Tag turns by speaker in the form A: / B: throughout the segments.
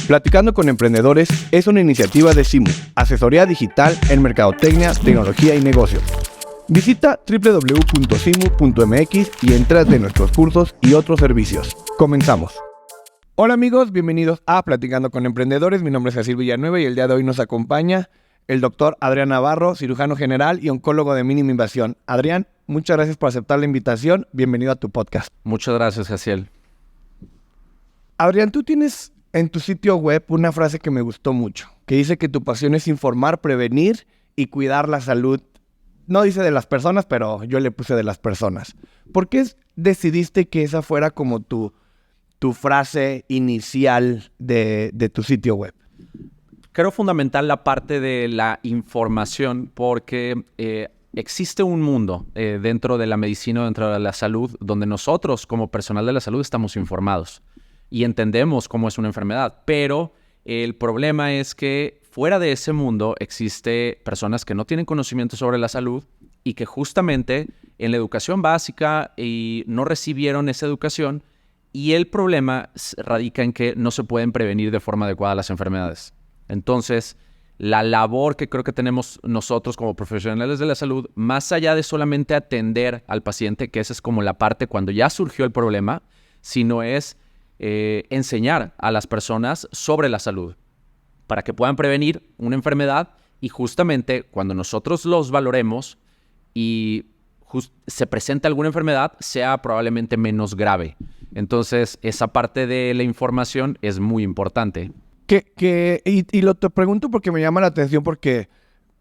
A: Platicando con Emprendedores es una iniciativa de Simu, asesoría digital en mercadotecnia, tecnología y negocios. Visita www.simu.mx y entrate en nuestros cursos y otros servicios. Comenzamos. Hola amigos, bienvenidos a Platicando con Emprendedores. Mi nombre es Cecil Villanueva y el día de hoy nos acompaña el doctor Adrián Navarro, cirujano general y oncólogo de mínima invasión. Adrián, muchas gracias por aceptar la invitación. Bienvenido a tu podcast.
B: Muchas gracias, Cecil.
A: Adrián, tú tienes en tu sitio web una frase que me gustó mucho, que dice que tu pasión es informar, prevenir y cuidar la salud. No dice de las personas, pero yo le puse de las personas. ¿Por qué decidiste que esa fuera como tu frase inicial de tu sitio web?
B: Creo fundamental la parte de la información porque existe un mundo dentro de la medicina, dentro de la salud, donde nosotros como personal de la salud estamos informados y entendemos cómo es una enfermedad. Pero el problema es que fuera de ese mundo existe personas que no tienen conocimiento sobre la salud y que justamente en la educación básica y no recibieron esa educación. Y el problema radica en que no se pueden prevenir de forma adecuada las enfermedades. Entonces, la labor que creo que tenemos nosotros como profesionales de la salud, más allá de solamente atender al paciente, que esa es como la parte cuando ya surgió el problema, sino es enseñar a las personas sobre la salud para que puedan prevenir una enfermedad y justamente cuando nosotros los valoremos y se presenta alguna enfermedad, sea probablemente menos grave. Entonces, esa parte de la información es muy importante.
A: Te pregunto porque me llama la atención, porque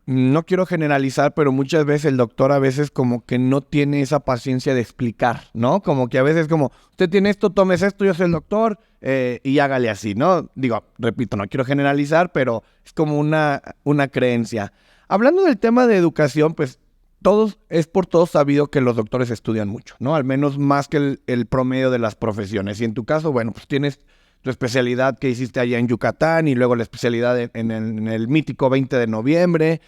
A: no quiero generalizar, pero muchas veces el doctor a veces como que no tiene esa paciencia de explicar, ¿no? Como que a veces como, usted tiene esto, tomes esto, yo soy el doctor, y hágale así, ¿no? Digo, repito, no quiero generalizar, pero es como una creencia. Hablando del tema de educación, pues es por todos sabido que los doctores estudian mucho, ¿no? Al menos más que el promedio de las profesiones. Y en tu caso, bueno, pues tienes tu especialidad que hiciste allá en Yucatán y luego la especialidad en el mítico 20 de noviembre.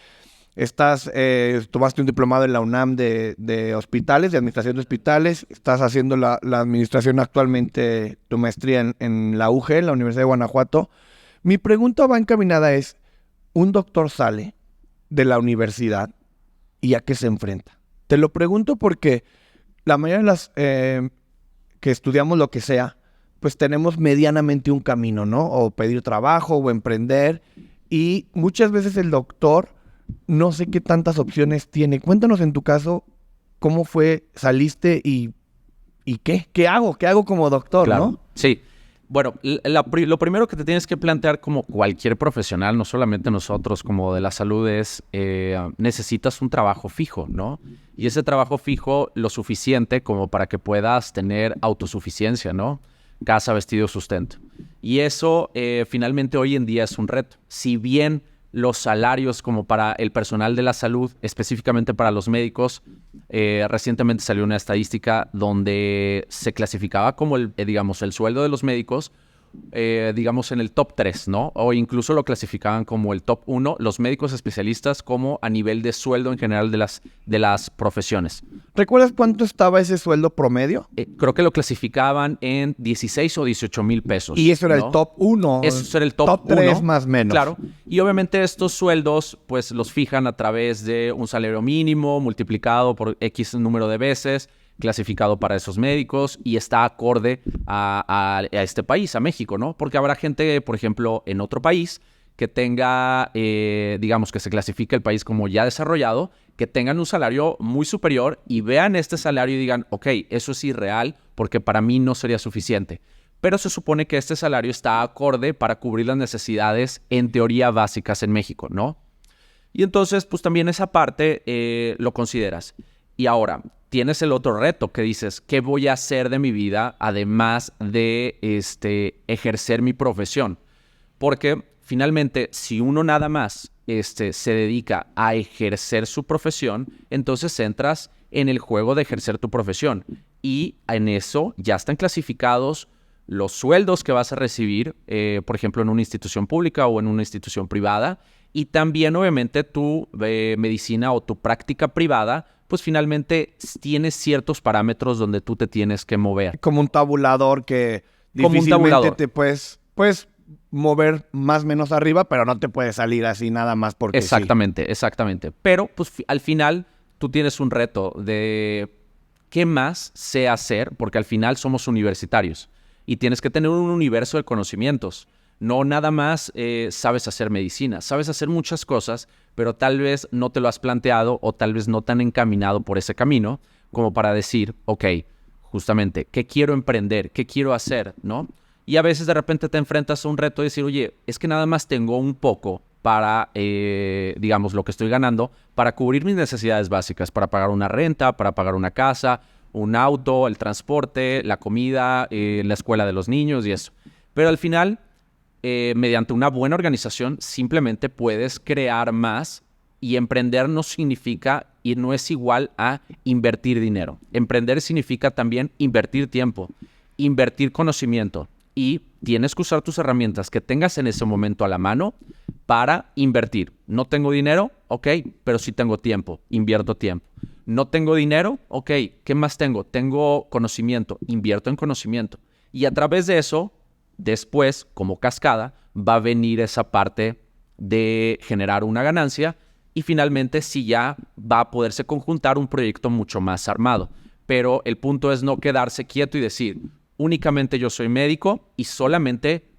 A: Tomaste un diplomado en la UNAM de hospitales, de administración de hospitales. Estás haciendo la administración actualmente, tu maestría en la UG, en la Universidad de Guanajuato. Mi pregunta va encaminada es, un doctor sale de la universidad ¿y a qué se enfrenta? Te lo pregunto porque la mayoría de las que estudiamos lo que sea, pues tenemos medianamente un camino, ¿no? O pedir trabajo o emprender. Y muchas veces el doctor no sé qué tantas opciones tiene. Cuéntanos en tu caso cómo fue, saliste y ¿qué? ¿Qué hago? ¿Qué hago como doctor,
B: claro,
A: no?
B: Sí. Bueno, lo primero que te tienes que plantear como cualquier profesional, no solamente nosotros como de la salud, es necesitas un trabajo fijo, ¿no? Y ese trabajo fijo lo suficiente como para que puedas tener autosuficiencia, ¿no? Casa, vestido, sustento. Y eso finalmente hoy en día es un reto. Si bien los salarios como para el personal de la salud, específicamente para los médicos, recientemente salió una estadística donde se clasificaba como el sueldo de los médicos, en el top 3, ¿no? O incluso lo clasificaban como el top 1, los médicos especialistas como a nivel de sueldo en general de las profesiones.
A: ¿Recuerdas cuánto estaba ese sueldo promedio?
B: Creo que lo clasificaban en 16 o 18 mil pesos.
A: Y eso era, ¿no?, el top 1.
B: Eso era el top
A: 3
B: 1,
A: más menos.
B: Claro. Y obviamente estos sueldos pues los fijan a través de un salario mínimo multiplicado por X número de veces, clasificado para esos médicos y está acorde a este país, a México, ¿no? Porque habrá gente, por ejemplo, en otro país que tenga, que se clasifique el país como ya desarrollado, que tengan un salario muy superior y vean este salario y digan, ok, eso es irreal porque para mí no sería suficiente. Pero se supone que este salario está acorde para cubrir las necesidades, en teoría, básicas en México, ¿no? Y entonces, pues también esa parte lo consideras. Y ahora, tienes el otro reto que dices, ¿qué voy a hacer de mi vida además de ejercer mi profesión? Porque finalmente, si uno nada más se dedica a ejercer su profesión, entonces entras en el juego de ejercer tu profesión. Y en eso ya están clasificados los sueldos que vas a recibir, por ejemplo, en una institución pública o en una institución privada. Y también, obviamente, tu medicina o tu práctica privada, pues finalmente tienes ciertos parámetros donde tú te tienes que mover.
A: Como un tabulador que difícilmente te puedes mover más o menos arriba, pero no te puedes salir así nada más porque
B: Exactamente, exactamente. Pero pues al final tú tienes un reto de qué más sé hacer, porque al final somos universitarios y tienes que tener un universo de conocimientos. No nada más sabes hacer medicina, sabes hacer muchas cosas, pero tal vez no te lo has planteado o tal vez no te han encaminado por ese camino como para decir, ok, justamente, ¿qué quiero emprender? ¿Qué quiero hacer? ¿No? Y a veces de repente te enfrentas a un reto de decir, oye, es que nada más tengo un poco para, digamos, lo que estoy ganando, para cubrir mis necesidades básicas, para pagar una renta, para pagar una casa, un auto, el transporte, la comida, la escuela de los niños y eso. Pero al final, mediante una buena organización, simplemente puedes crear más y emprender no significa y no es igual a invertir dinero. Emprender significa también invertir tiempo, invertir conocimiento y tienes que usar tus herramientas que tengas en ese momento a la mano para invertir. No tengo dinero, ok, pero sí tengo tiempo, invierto tiempo. No tengo dinero, ok, ¿qué más tengo? Tengo conocimiento, invierto en conocimiento. Y a través de eso, después, como cascada, va a venir esa parte de generar una ganancia y finalmente sí ya va a poderse conjuntar un proyecto mucho más armado. Pero el punto es no quedarse quieto y decir, únicamente yo soy médico y solamente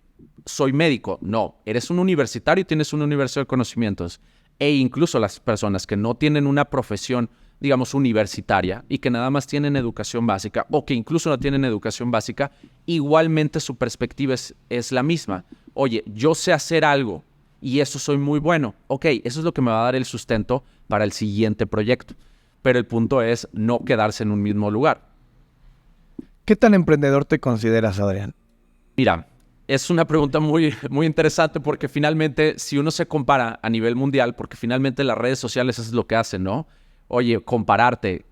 B: soy médico. No, eres un universitario y tienes un universo de conocimientos. E incluso las personas que no tienen una profesión, digamos, universitaria y que nada más tienen educación básica o que incluso no tienen educación básica, igualmente su perspectiva es la misma. Oye, yo sé hacer algo y eso soy muy bueno. Ok, eso es lo que me va a dar el sustento para el siguiente proyecto. Pero el punto es no quedarse en un mismo lugar.
A: ¿Qué tan emprendedor te consideras, Adrián?
B: Mira, es una pregunta muy, muy interesante porque finalmente, si uno se compara a nivel mundial, porque finalmente las redes sociales es lo que hacen, ¿no? Oye, compararte.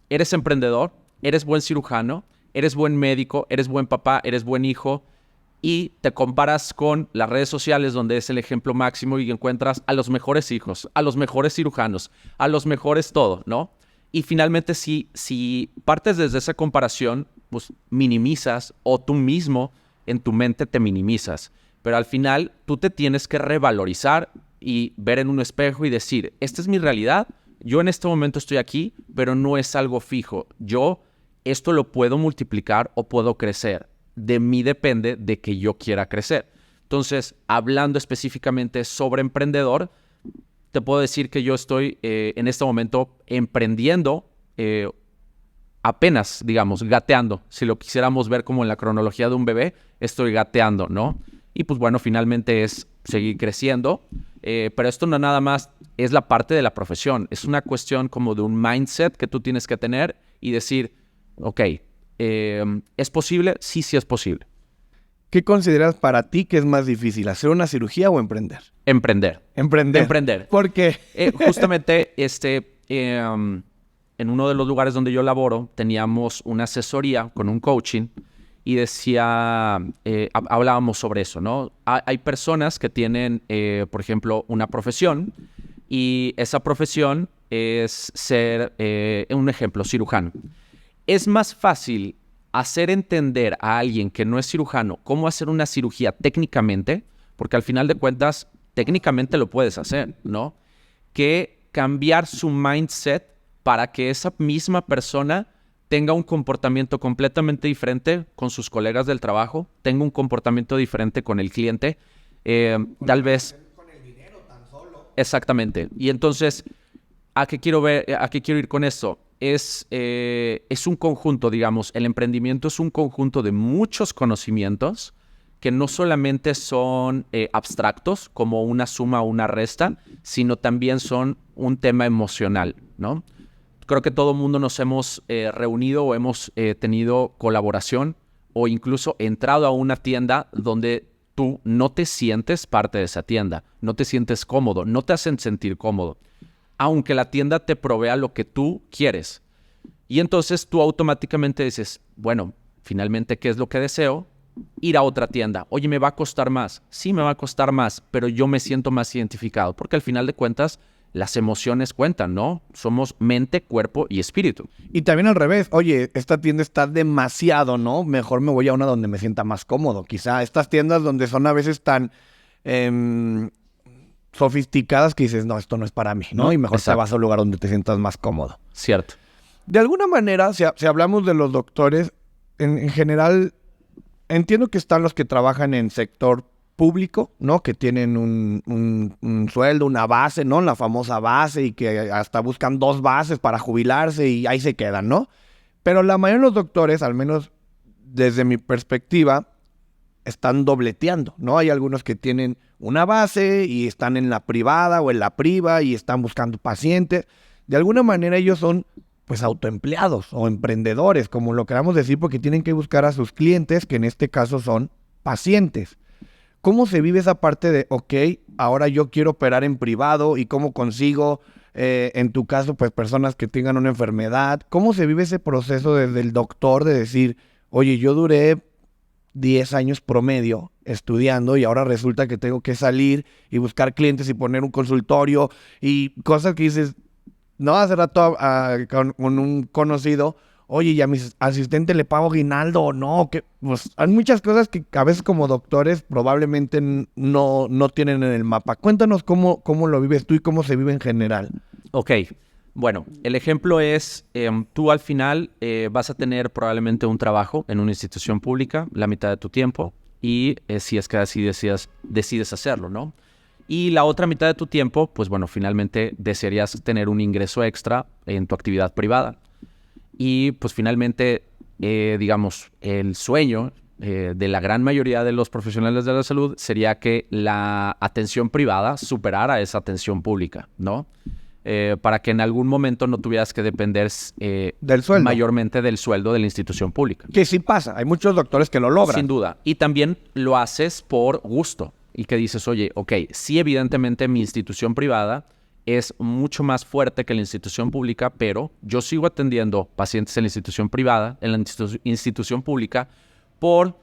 B: ¿Eres emprendedor? ¿Eres buen cirujano? ¿Eres buen médico? ¿Eres buen papá? ¿Eres buen hijo? Y te comparas con las redes sociales donde es el ejemplo máximo y encuentras a los mejores hijos, a los mejores cirujanos, a los mejores todo, ¿no? Y finalmente si partes desde esa comparación, pues minimizas o tú mismo en tu mente te minimizas. Pero al final tú te tienes que revalorizar y ver en un espejo y decir, esta es mi realidad, yo en este momento estoy aquí, pero no es algo fijo. Yo esto lo puedo multiplicar o puedo crecer. De mí depende de que yo quiera crecer. Entonces, hablando específicamente sobre emprendedor, te puedo decir que yo estoy en este momento emprendiendo apenas, digamos, gateando. Si lo quisiéramos ver como en la cronología de un bebé, estoy gateando, ¿no? Y pues bueno, finalmente es seguir creciendo. Pero esto no nada más es la parte de la profesión. Es una cuestión como de un mindset que tú tienes que tener y decir, ok, ¿es posible? Sí, sí es posible.
A: ¿Qué consideras para ti que es más difícil, hacer una cirugía o emprender?
B: Emprender.
A: Emprender.
B: Emprender.
A: ¿Por qué?
B: Justamente, en uno de los lugares donde yo laboro, teníamos una asesoría con un coaching y decía, hablábamos sobre eso, ¿no? Hay personas que tienen, por ejemplo, una profesión y esa profesión es ser, un ejemplo, cirujano. Es más fácil hacer entender a alguien que no es cirujano cómo hacer una cirugía técnicamente, porque al final de cuentas, técnicamente lo puedes hacer, ¿no? Que cambiar su mindset para que esa misma persona tenga un comportamiento completamente diferente con sus colegas del trabajo, tenga un comportamiento diferente con el cliente, tal vez...
A: Con el dinero tan solo.
B: Exactamente. Y entonces, ¿a qué quiero ir con esto? Es un conjunto, digamos, el emprendimiento es un conjunto de muchos conocimientos que no solamente son abstractos, como una suma o una resta, sino también son un tema emocional, ¿no? Creo que todo el mundo nos hemos reunido o hemos tenido colaboración o incluso entrado a una tienda donde tú no te sientes parte de esa tienda, no te sientes cómodo, no te hacen sentir cómodo, aunque la tienda te provea lo que tú quieres. Y entonces tú automáticamente dices, bueno, finalmente, ¿qué es lo que deseo? Ir a otra tienda. Oye, ¿me va a costar más? Sí, me va a costar más, pero yo me siento más identificado, porque al final de cuentas las emociones cuentan, ¿no? Somos mente, cuerpo y espíritu.
A: Y también al revés, oye, esta tienda está demasiado, ¿no? Mejor me voy a una donde me sienta más cómodo. Quizá estas tiendas donde son a veces tan sofisticadas que dices, no, esto no es para mí, ¿no? Y mejor te vas a un lugar donde te sientas más cómodo.
B: Cierto.
A: De alguna manera, si hablamos de los doctores, en general, entiendo que están los que trabajan en sector público, ¿no? Que tienen un sueldo, una base, ¿no? La famosa base y que hasta buscan 2 bases para jubilarse y ahí se quedan, ¿no? Pero la mayoría de los doctores, al menos desde mi perspectiva, están dobleteando, ¿no? Hay algunos que tienen una base y están en la privada o en la priva y están buscando pacientes. De alguna manera ellos son pues autoempleados o emprendedores, como lo queramos decir, porque tienen que buscar a sus clientes, que en este caso son pacientes. ¿Cómo se vive esa parte de, ok, ahora yo quiero operar en privado y cómo consigo, en tu caso, pues personas que tengan una enfermedad? ¿Cómo se vive ese proceso desde el doctor de decir, oye, yo duré 10 años promedio estudiando y ahora resulta que tengo que salir y buscar clientes y poner un consultorio y cosas que dices, no, hace rato con un conocido, oye, ¿y a mi asistente le pago aguinaldo o no? Que, pues hay muchas cosas que a veces como doctores probablemente no tienen en el mapa. Cuéntanos cómo lo vives tú y cómo se vive en general.
B: Ok, bueno, el ejemplo es, tú al final vas a tener probablemente un trabajo en una institución pública, la mitad de tu tiempo, y si es que así decides hacerlo, ¿no? Y la otra mitad de tu tiempo, pues bueno, finalmente desearías tener un ingreso extra en tu actividad privada. Y pues finalmente, digamos, el sueño de la gran mayoría de los profesionales de la salud sería que la atención privada superara esa atención pública, ¿no? Para que en algún momento no tuvieras que depender
A: del sueldo,
B: mayormente del sueldo de la institución pública.
A: Que sí pasa, hay muchos doctores que lo logran.
B: Sin duda. Y también lo haces por gusto. Y que dices, oye, ok, sí, evidentemente mi institución privada es mucho más fuerte que la institución pública, pero yo sigo atendiendo pacientes en la institución privada, en la institución pública, por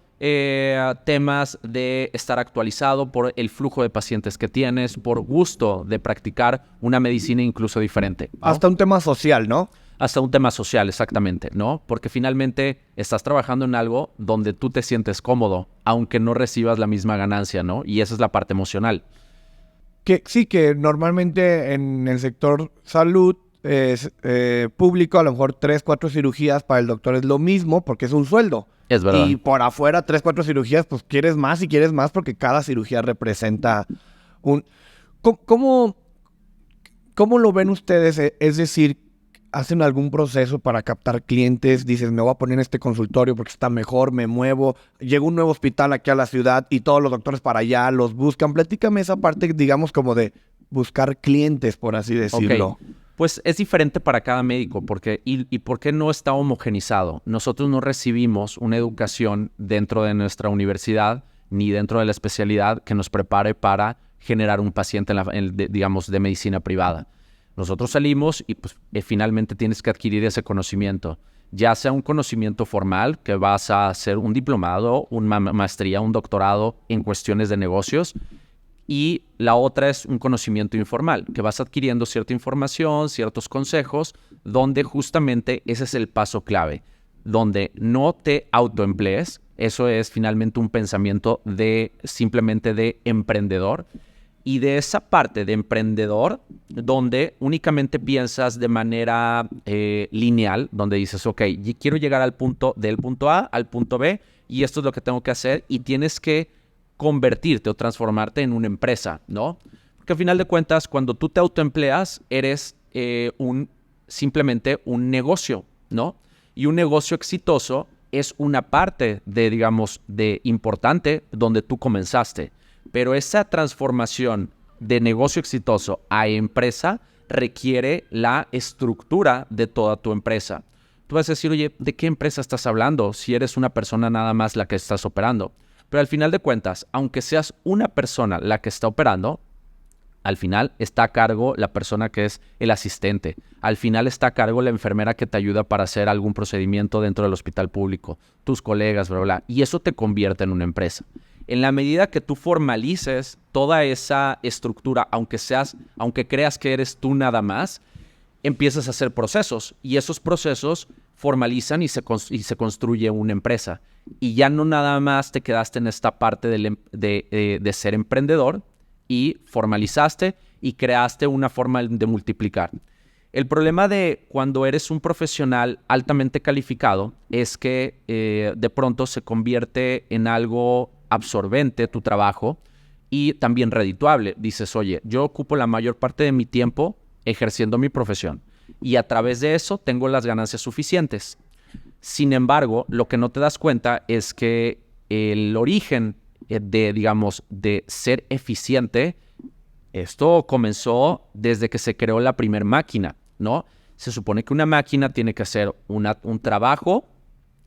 B: temas de estar actualizado, por el flujo de pacientes que tienes, por gusto de practicar una medicina incluso diferente, ¿no?
A: Hasta un tema social, ¿no?
B: Hasta un tema social, exactamente, ¿no? Porque finalmente estás trabajando en algo donde tú te sientes cómodo, aunque no recibas la misma ganancia, ¿no? Y esa es la parte emocional.
A: Que sí, que normalmente en el sector salud público, a lo mejor 3, 4 cirugías para el doctor es lo mismo porque es un sueldo.
B: Es verdad.
A: Y por afuera 3, 4 cirugías, pues quieres más y quieres más porque cada cirugía representa un... ¿Cómo lo ven ustedes? Es decir, ¿hacen algún proceso para captar clientes? Dices, me voy a poner en este consultorio porque está mejor, me muevo. Llega un nuevo hospital aquí a la ciudad y todos los doctores para allá los buscan. Platícame esa parte, digamos, como de buscar clientes, por así decirlo.
B: Okay. Pues es diferente para cada médico, porque ¿y por qué no está homogenizado? Nosotros no recibimos una educación dentro de nuestra universidad ni dentro de la especialidad que nos prepare para generar un paciente, digamos, de medicina privada. Nosotros salimos y pues, finalmente tienes que adquirir ese conocimiento, ya sea un conocimiento formal, que vas a hacer un diplomado, una maestría, un doctorado en cuestiones de negocios, y la otra es un conocimiento informal, que vas adquiriendo cierta información, ciertos consejos, donde justamente ese es el paso clave, donde no te autoemplees. Eso es finalmente un pensamiento simplemente de emprendedor. Y de esa parte de emprendedor, donde únicamente piensas de manera lineal, donde dices, ok, quiero llegar del punto A al punto B, y esto es lo que tengo que hacer, y tienes que convertirte o transformarte en una empresa, ¿no? Porque al final de cuentas, cuando tú te autoempleas, eres simplemente un negocio, ¿no? Y un negocio exitoso es una parte de importante donde tú comenzaste. Pero esa transformación de negocio exitoso a empresa requiere la estructura de toda tu empresa. Tú vas a decir, oye, ¿de qué empresa estás hablando si eres una persona nada más la que estás operando? Pero al final de cuentas, aunque seas una persona la que está operando, al final está a cargo la persona que es el asistente. Al final está a cargo la enfermera que te ayuda para hacer algún procedimiento dentro del hospital público, tus colegas, bla, bla, bla. Y eso te convierte en una empresa. En la medida que tú formalices toda esa estructura, aunque creas que eres tú nada más, empiezas a hacer procesos y esos procesos formalizan y se construye una empresa. Y ya no nada más te quedaste en esta parte de ser emprendedor y formalizaste y creaste una forma de multiplicar. El problema de cuando eres un profesional altamente calificado es que de pronto se convierte en algo absorbente tu trabajo y también redituable. Dices, oye, yo ocupo la mayor parte de mi tiempo ejerciendo mi profesión y a través de eso tengo las ganancias suficientes. Sin embargo, lo que no te das cuenta es que el origen de ser eficiente, esto comenzó desde que se creó la primer máquina, ¿no? Se supone que una máquina tiene que hacer un trabajo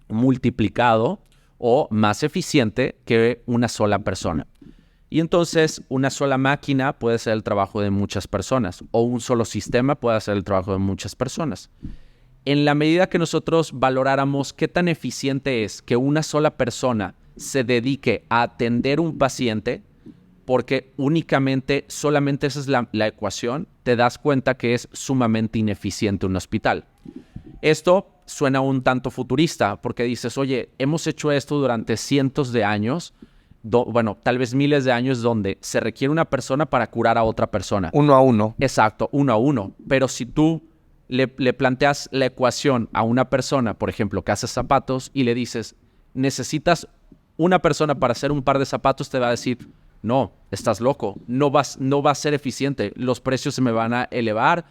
B: multiplicado o más eficiente que una sola persona. Y entonces una sola máquina puede hacer el trabajo de muchas personas o un solo sistema puede hacer el trabajo de muchas personas. En la medida que nosotros valoráramos qué tan eficiente es que una sola persona se dedique a atender un paciente, porque solamente esa es la ecuación, te das cuenta que es sumamente ineficiente un hospital. Esto suena un tanto futurista porque dices, oye, hemos hecho esto durante cientos de años, tal vez miles de años, donde se requiere una persona para curar a otra persona.
A: Uno a uno.
B: Exacto, uno a uno. Pero si tú le planteas la ecuación a una persona, por ejemplo, que hace zapatos, y le dices, necesitas una persona para hacer un par de zapatos, te va a decir, no, estás loco, no va a ser eficiente, los precios se me van a elevar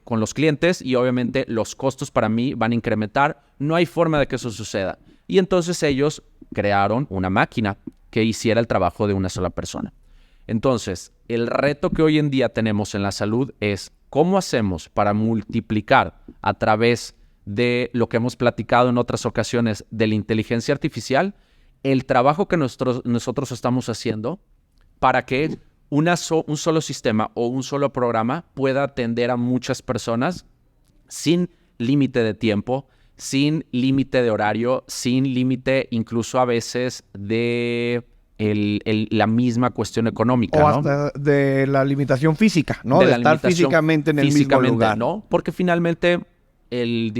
B: con los clientes y obviamente los costos para mí van a incrementar, no hay forma de que eso suceda. Y entonces ellos crearon una máquina que hiciera el trabajo de una sola persona. Entonces, el reto que hoy en día tenemos en la salud es cómo hacemos para multiplicar a través de lo que hemos platicado en otras ocasiones de la inteligencia artificial, el trabajo que nosotros estamos haciendo para que un solo sistema o un solo programa pueda atender a muchas personas sin límite de tiempo, sin límite de horario, sin límite incluso a veces de la misma cuestión económica,
A: o
B: ¿no?
A: hasta de la limitación física, ¿no? De estar físicamente en el mismo lugar,
B: ¿no? Porque finalmente el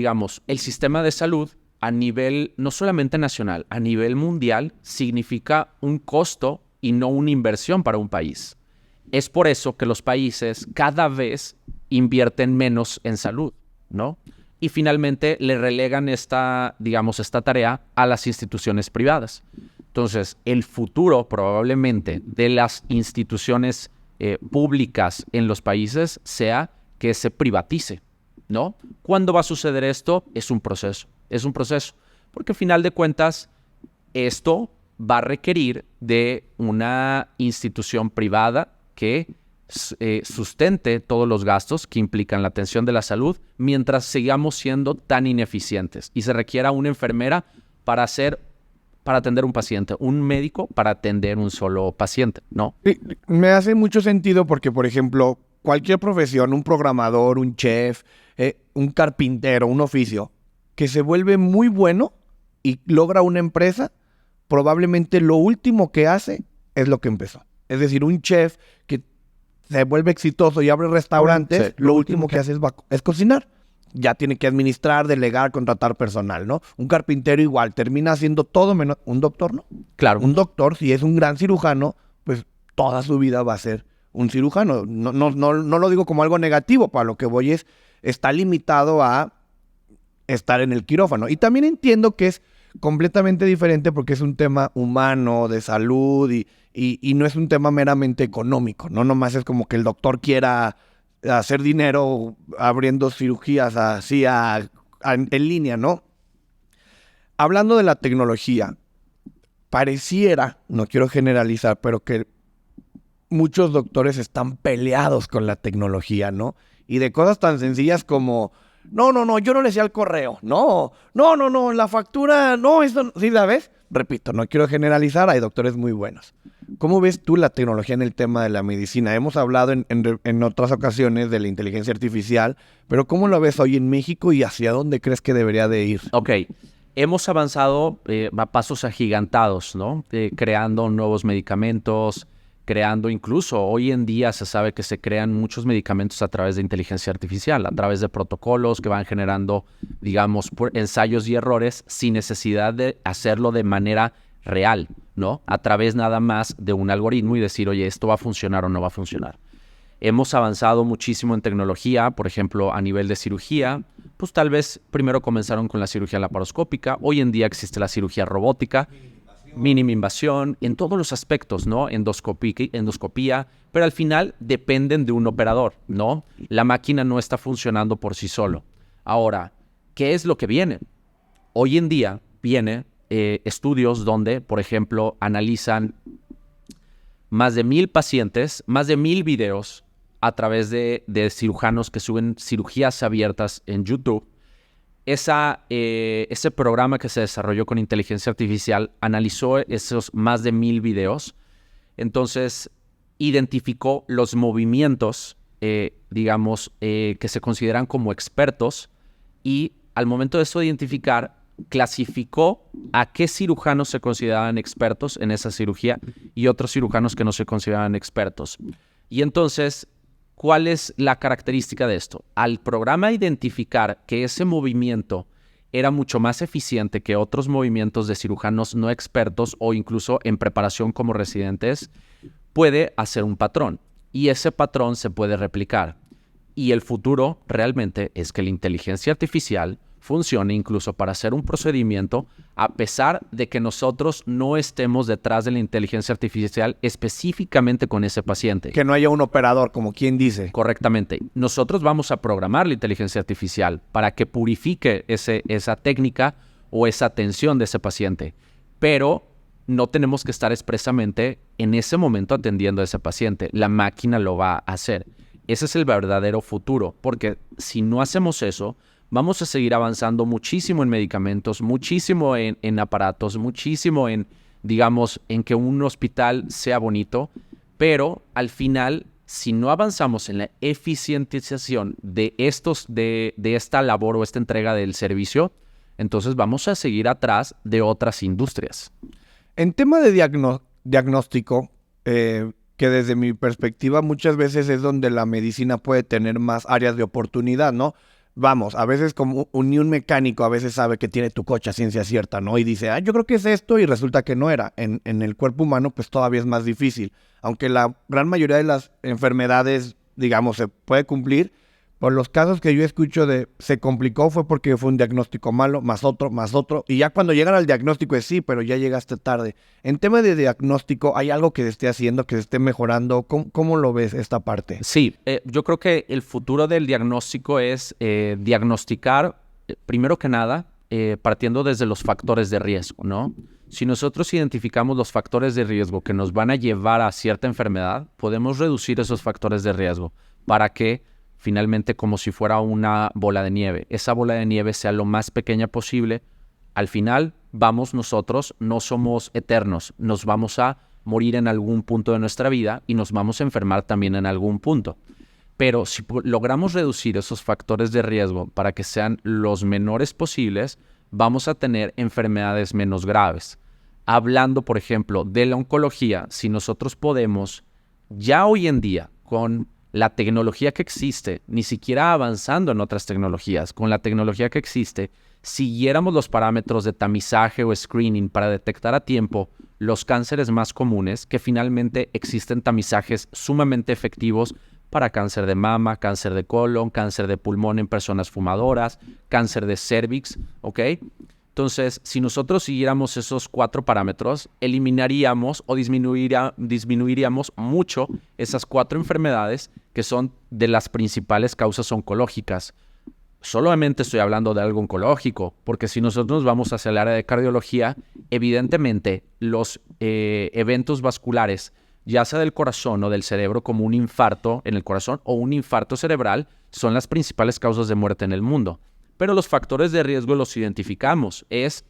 B: sistema de salud a nivel, no solamente nacional, a nivel mundial, significa un costo y no una inversión para un país. Es por eso que los países cada vez invierten menos en salud, ¿no? Y finalmente le relegan esta tarea a las instituciones privadas. Entonces, el futuro probablemente de las instituciones públicas en los países sea que se privatice, ¿no? ¿Cuándo va a suceder esto? Es un proceso, porque al final de cuentas esto va a requerir de una institución privada que sustente todos los gastos que implican la atención de la salud mientras sigamos siendo tan ineficientes y se requiera una enfermera para atender un paciente, un médico para atender un solo paciente, ¿no?
A: Sí, me hace mucho sentido porque, por ejemplo, cualquier profesión, un programador, un chef, un carpintero, un oficio, que se vuelve muy bueno y logra una empresa, probablemente lo último que hace es lo que empezó. Es decir, un chef que se vuelve exitoso y abre restaurantes, sí, lo último que hace es cocinar. Ya tiene que administrar, delegar, contratar personal, ¿no? Un carpintero igual, termina haciendo todo menos un doctor, ¿no?
B: Claro.
A: Un doctor, si es un gran cirujano, pues toda su vida va a ser un cirujano. No lo digo como algo negativo, para lo que voy está limitado a estar en el quirófano. Y también entiendo que es completamente diferente porque es un tema humano, de salud y no es un tema meramente económico, ¿no? Nomás es como que el doctor quiera hacer dinero abriendo cirugías así en línea, ¿no? Hablando de la tecnología, pareciera, no quiero generalizar, pero que muchos doctores están peleados con la tecnología, ¿no? Y de cosas tan sencillas como, no, yo no le sé al correo, no, la factura, no, eso no, ¿sí sabes? Repito, no quiero generalizar, hay doctores muy buenos. ¿Cómo ves tú la tecnología en el tema de la medicina? Hemos hablado en otras ocasiones de la inteligencia artificial, pero ¿cómo lo ves hoy en México y hacia dónde crees que debería de ir?
B: Ok. hemos avanzado a pasos agigantados, ¿no? Creando nuevos medicamentos, creando incluso hoy en día se sabe que se crean muchos medicamentos a través de inteligencia artificial, a través de protocolos que van generando, digamos, ensayos y errores sin necesidad de hacerlo de manera real, ¿no? A través nada más de un algoritmo y decir, oye, esto va a funcionar o no va a funcionar. Hemos avanzado muchísimo en tecnología, por ejemplo, a nivel de cirugía, pues tal vez primero comenzaron con la cirugía laparoscópica, hoy en día existe la cirugía robótica, mínima invasión, en todos los aspectos, ¿no? Endoscopía, pero al final dependen de un operador, ¿no? La máquina no está funcionando por sí solo. Ahora, ¿qué es lo que viene? Hoy en día viene estudios donde, por ejemplo, analizan más de 1,000 pacientes, más de 1,000 videos a través de cirujanos que suben cirugías abiertas en YouTube. Ese programa que se desarrolló con inteligencia artificial analizó esos más de 1,000 videos. Entonces, identificó los movimientos, digamos, que se consideran como expertos y al momento de eso de identificar, clasificó a qué cirujanos se consideraban expertos en esa cirugía y otros cirujanos que no se consideraban expertos. Y entonces, ¿cuál es la característica de esto? Al programa identificar que ese movimiento era mucho más eficiente que otros movimientos de cirujanos no expertos o incluso en preparación como residentes, puede hacer un patrón y ese patrón se puede replicar. Y el futuro realmente es que la inteligencia artificial funcione incluso para hacer un procedimiento a pesar de que nosotros no estemos detrás de la inteligencia artificial específicamente con ese paciente.
A: Que no haya un operador, como quien dice.
B: Correctamente. Nosotros vamos a programar la inteligencia artificial para que purifique esa técnica o esa atención de ese paciente, pero no tenemos que estar expresamente en ese momento atendiendo a ese paciente. La máquina lo va a hacer. Ese es el verdadero futuro, porque si no hacemos eso, vamos a seguir avanzando muchísimo en medicamentos, muchísimo en aparatos, muchísimo en, digamos, en que un hospital sea bonito, pero al final, si no avanzamos en la eficientización de esta labor o esta entrega del servicio, entonces vamos a seguir atrás de otras industrias.
A: En tema de diagnóstico, que desde mi perspectiva muchas veces es donde la medicina puede tener más áreas de oportunidad, ¿no? Vamos, a veces como ni un mecánico a veces sabe que tiene tu coche a ciencia cierta, ¿no? Y dice, yo creo que es esto y resulta que no era. En el cuerpo humano pues todavía es más difícil. Aunque la gran mayoría de las enfermedades, digamos, se puede cumplir, por los casos que yo escucho de se complicó fue porque fue un diagnóstico malo, más otro. Y ya cuando llegan al diagnóstico es sí, pero ya llegaste tarde. En tema de diagnóstico, ¿hay algo que se esté haciendo, que se esté mejorando? ¿Cómo lo ves esta parte?
B: Sí, yo creo que el futuro del diagnóstico es diagnosticar, primero que nada, partiendo desde los factores de riesgo, ¿no? Si nosotros identificamos los factores de riesgo que nos van a llevar a cierta enfermedad, podemos reducir esos factores de riesgo para que finalmente, como si fuera una bola de nieve, esa bola de nieve sea lo más pequeña posible. Al final, nosotros no somos eternos, nos vamos a morir en algún punto de nuestra vida y nos vamos a enfermar también en algún punto. Pero si logramos reducir esos factores de riesgo para que sean los menores posibles, vamos a tener enfermedades menos graves. Hablando, por ejemplo, de la oncología, si nosotros podemos, ya hoy en día, con la tecnología que existe, ni siquiera avanzando en otras tecnologías, con la tecnología que existe, siguiéramos los parámetros de tamizaje o screening para detectar a tiempo los cánceres más comunes, que finalmente existen tamizajes sumamente efectivos para cáncer de mama, cáncer de colon, cáncer de pulmón en personas fumadoras, cáncer de cervix, ¿ok? Entonces, si nosotros siguiéramos esos 4 parámetros, eliminaríamos o disminuiríamos mucho esas 4 enfermedades que son de las principales causas oncológicas. Solamente estoy hablando de algo oncológico, porque si nosotros nos vamos hacia el área de cardiología, evidentemente los eventos vasculares, ya sea del corazón o del cerebro, como un infarto en el corazón o un infarto cerebral, son las principales causas de muerte en el mundo. Pero los factores de riesgo los identificamos. Es,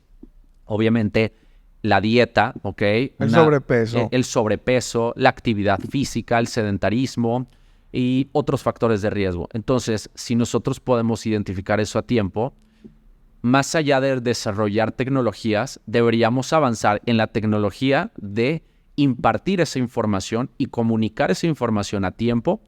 B: obviamente, la dieta, ¿ok? El sobrepeso, la actividad física, el sedentarismo y otros factores de riesgo. Entonces, si nosotros podemos identificar eso a tiempo, más allá de desarrollar tecnologías, deberíamos avanzar en la tecnología de impartir esa información y comunicar esa información a tiempo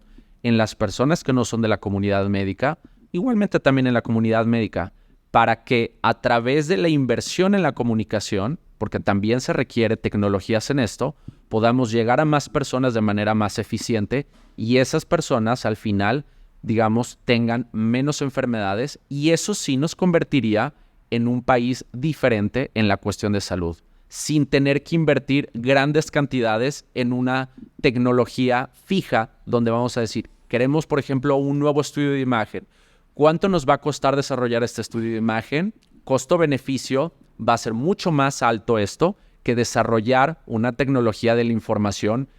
B: en las personas que no son de la comunidad médica, igualmente también en la comunidad médica, para que a través de la inversión en la comunicación, porque también se requiere tecnologías en esto, podamos llegar a más personas de manera más eficiente y esas personas al final, digamos, tengan menos enfermedades y eso sí nos convertiría en un país diferente en la cuestión de salud, sin tener que invertir grandes cantidades en una tecnología fija donde vamos a decir, queremos, por ejemplo, un nuevo estudio de imagen. ¿Cuánto nos va a costar desarrollar este estudio de imagen? Costo-beneficio, va a ser mucho más alto esto que desarrollar una tecnología de la información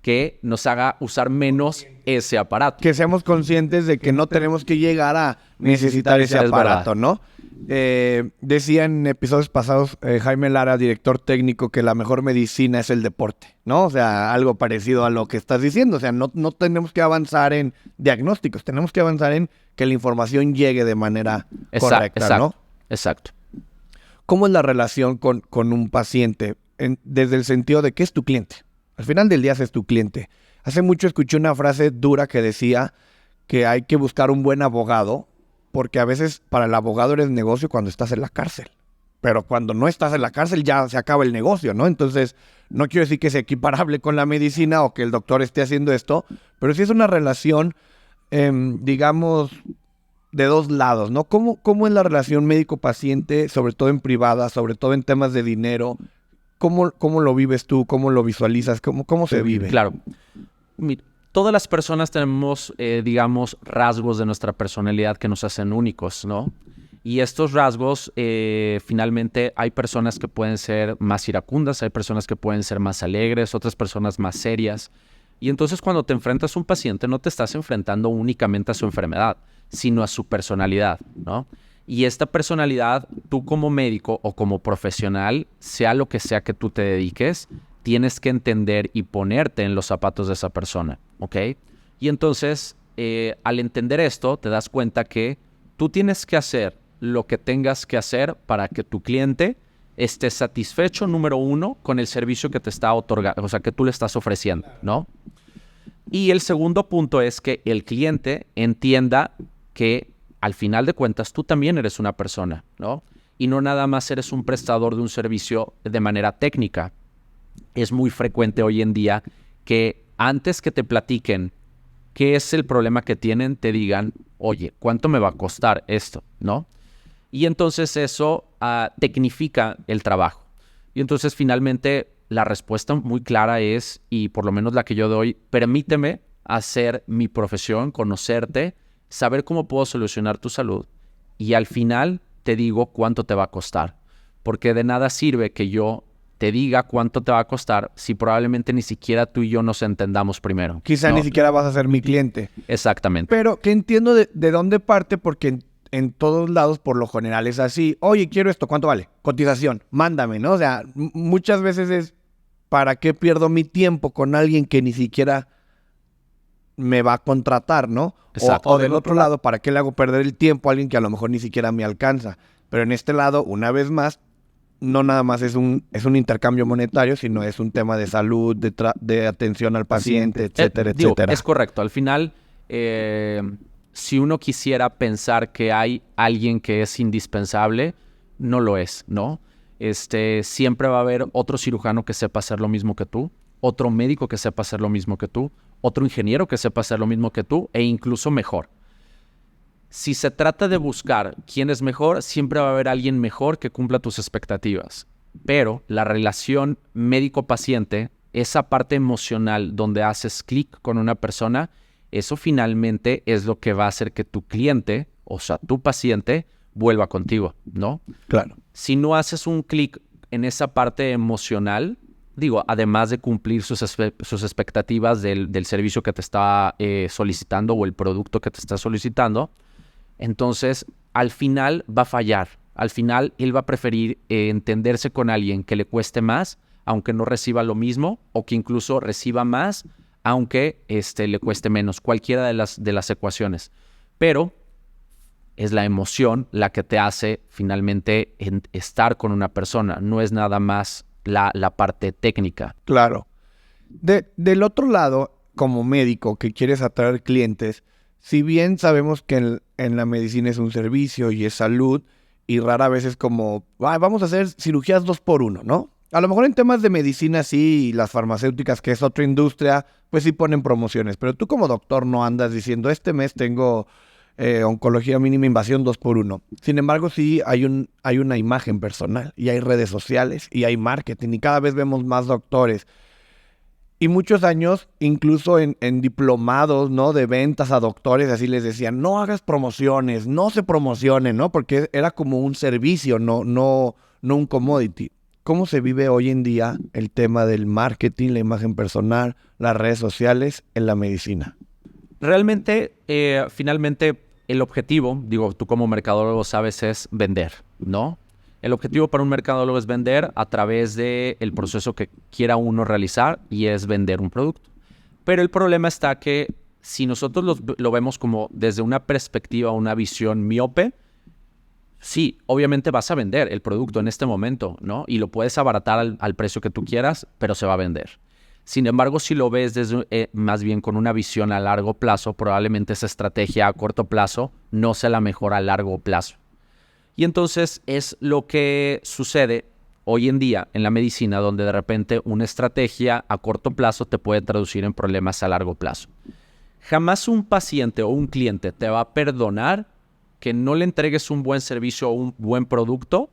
B: que nos haga usar menos ese aparato.
A: Que seamos conscientes de que no tenemos que llegar a necesitar ese aparato, ¿no? Decía en episodios pasados Jaime Lara, director técnico, que la mejor medicina es el deporte, ¿no? O sea, algo parecido a lo que estás diciendo. O sea, no tenemos que avanzar en diagnósticos, tenemos que avanzar en que la información llegue de manera correcta, ¿no?
B: Exacto.
A: ¿Cómo es la relación con un paciente? Desde el sentido de que es tu cliente. Al final del día es tu cliente. Hace mucho escuché una frase dura que decía que hay que buscar un buen abogado, porque a veces para el abogado eres negocio cuando estás en la cárcel. Pero cuando no estás en la cárcel ya se acaba el negocio, ¿no? Entonces, no quiero decir que sea equiparable con la medicina o que el doctor esté haciendo esto, pero sí es una relación, digamos, de dos lados, ¿no? ¿Cómo es la relación médico-paciente, sobre todo en privada, sobre todo en temas de dinero? ¿Cómo lo vives tú? ¿Cómo lo visualizas? ¿Cómo se vive?
B: Claro. Mira, todas las personas tenemos, digamos, rasgos de nuestra personalidad que nos hacen únicos, ¿no? Y estos rasgos, finalmente, hay personas que pueden ser más iracundas, hay personas que pueden ser más alegres, otras personas más serias. Y entonces cuando te enfrentas a un paciente, no te estás enfrentando únicamente a su enfermedad, sino a su personalidad, ¿no? Y esta personalidad, tú como médico o como profesional, sea lo que sea que tú te dediques, tienes que entender y ponerte en los zapatos de esa persona, ¿ok? Y entonces, al entender esto, te das cuenta que tú tienes que hacer lo que tengas que hacer para que tu cliente esté satisfecho, número uno, con el servicio que te está otorgando, o sea, que tú le estás ofreciendo, ¿no? Y el segundo punto es que el cliente entienda que al final de cuentas tú también eres una persona, ¿no? Y no nada más eres un prestador de un servicio de manera técnica. Es muy frecuente hoy en día que antes que te platiquen qué es el problema que tienen, te digan, oye, ¿cuánto me va a costar esto? ¿No? Y entonces eso tecnifica el trabajo. Y entonces finalmente la respuesta muy clara es, y por lo menos la que yo doy, permíteme hacer mi profesión, conocerte, saber cómo puedo solucionar tu salud y al final te digo cuánto te va a costar. Porque de nada sirve que yo te diga cuánto te va a costar si probablemente ni siquiera tú y yo nos entendamos primero.
A: Quizá ni siquiera vas a ser mi cliente.
B: Exactamente.
A: Pero que entiendo de dónde parte, porque en todos lados por lo general es así. Oye, quiero esto, ¿cuánto vale? Cotización, mándame, ¿no? O sea, muchas veces es, ¿para qué pierdo mi tiempo con alguien que ni siquiera me va a contratar, ¿no? O del otro lado, ¿para qué le hago perder el tiempo a alguien que a lo mejor ni siquiera me alcanza? Pero en este lado, una vez más, no nada más es un intercambio monetario, sino es un tema de salud, de atención al paciente, etcétera, etcétera.
B: Es correcto. Al final, si uno quisiera pensar que hay alguien que es indispensable, no lo es, ¿no? Siempre va a haber otro cirujano que sepa hacer lo mismo que tú, otro médico que sepa hacer lo mismo que tú, otro ingeniero que sepa hacer lo mismo que tú e incluso mejor. Si se trata de buscar quién es mejor, siempre va a haber alguien mejor que cumpla tus expectativas. Pero la relación médico-paciente, esa parte emocional donde haces clic con una persona, eso finalmente es lo que va a hacer que tu cliente, o sea, tu paciente, vuelva contigo, ¿no?
A: Claro.
B: Si no haces un clic en esa parte emocional, digo, además de cumplir sus expectativas del servicio que te está solicitando o el producto que te está solicitando, entonces al final va a fallar. Al final él va a preferir entenderse con alguien que le cueste más, aunque no reciba lo mismo, o que incluso reciba más, aunque le cueste menos. Cualquiera de las ecuaciones. Pero es la emoción la que te hace finalmente estar con una persona. No es nada más la parte técnica.
A: Claro. Del otro lado, como médico que quieres atraer clientes, si bien sabemos que en la medicina es un servicio y es salud, y rara vez es como, vamos a hacer cirugías 2x1, ¿no? A lo mejor en temas de medicina sí, y las farmacéuticas, que es otra industria, pues sí ponen promociones. Pero tú como doctor no andas diciendo, este mes tengo oncología mínima invasión 2x1. Sin embargo, sí hay una imagen personal, y hay redes sociales, y hay marketing, y cada vez vemos más doctores. Y muchos años, incluso en diplomados, ¿no? De ventas a doctores, así les decían, no hagas promociones, no se promocionen, ¿no? Porque era como un servicio, no un commodity. ¿Cómo se vive hoy en día el tema del marketing, la imagen personal, las redes sociales en la medicina?
B: Realmente, finalmente, el objetivo, digo, tú como mercadólogo sabes, es vender, ¿no? El objetivo para un mercadólogo es vender a través del proceso que quiera uno realizar, y es vender un producto. Pero el problema está que si nosotros lo vemos como desde una perspectiva, una visión miope, sí, obviamente vas a vender el producto en este momento, ¿no? Y lo puedes abaratar al precio que tú quieras, pero se va a vender. Sin embargo, si lo ves desde más bien con una visión a largo plazo, probablemente esa estrategia a corto plazo no sea la mejor a largo plazo. Y entonces es lo que sucede hoy en día en la medicina, donde de repente una estrategia a corto plazo te puede traducir en problemas a largo plazo. Jamás un paciente o un cliente te va a perdonar que no le entregues un buen servicio o un buen producto.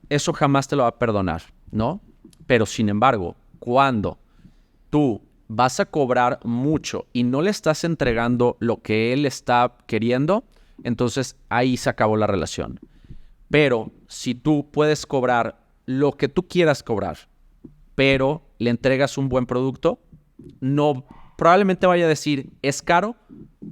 B: Eso jamás te lo va a perdonar, ¿no? Pero sin embargo, cuando tú vas a cobrar mucho y no le estás entregando lo que él está queriendo, entonces ahí se acabó la relación. Pero si tú puedes cobrar lo que tú quieras cobrar, pero le entregas un buen producto, no, probablemente vaya a decir, es caro,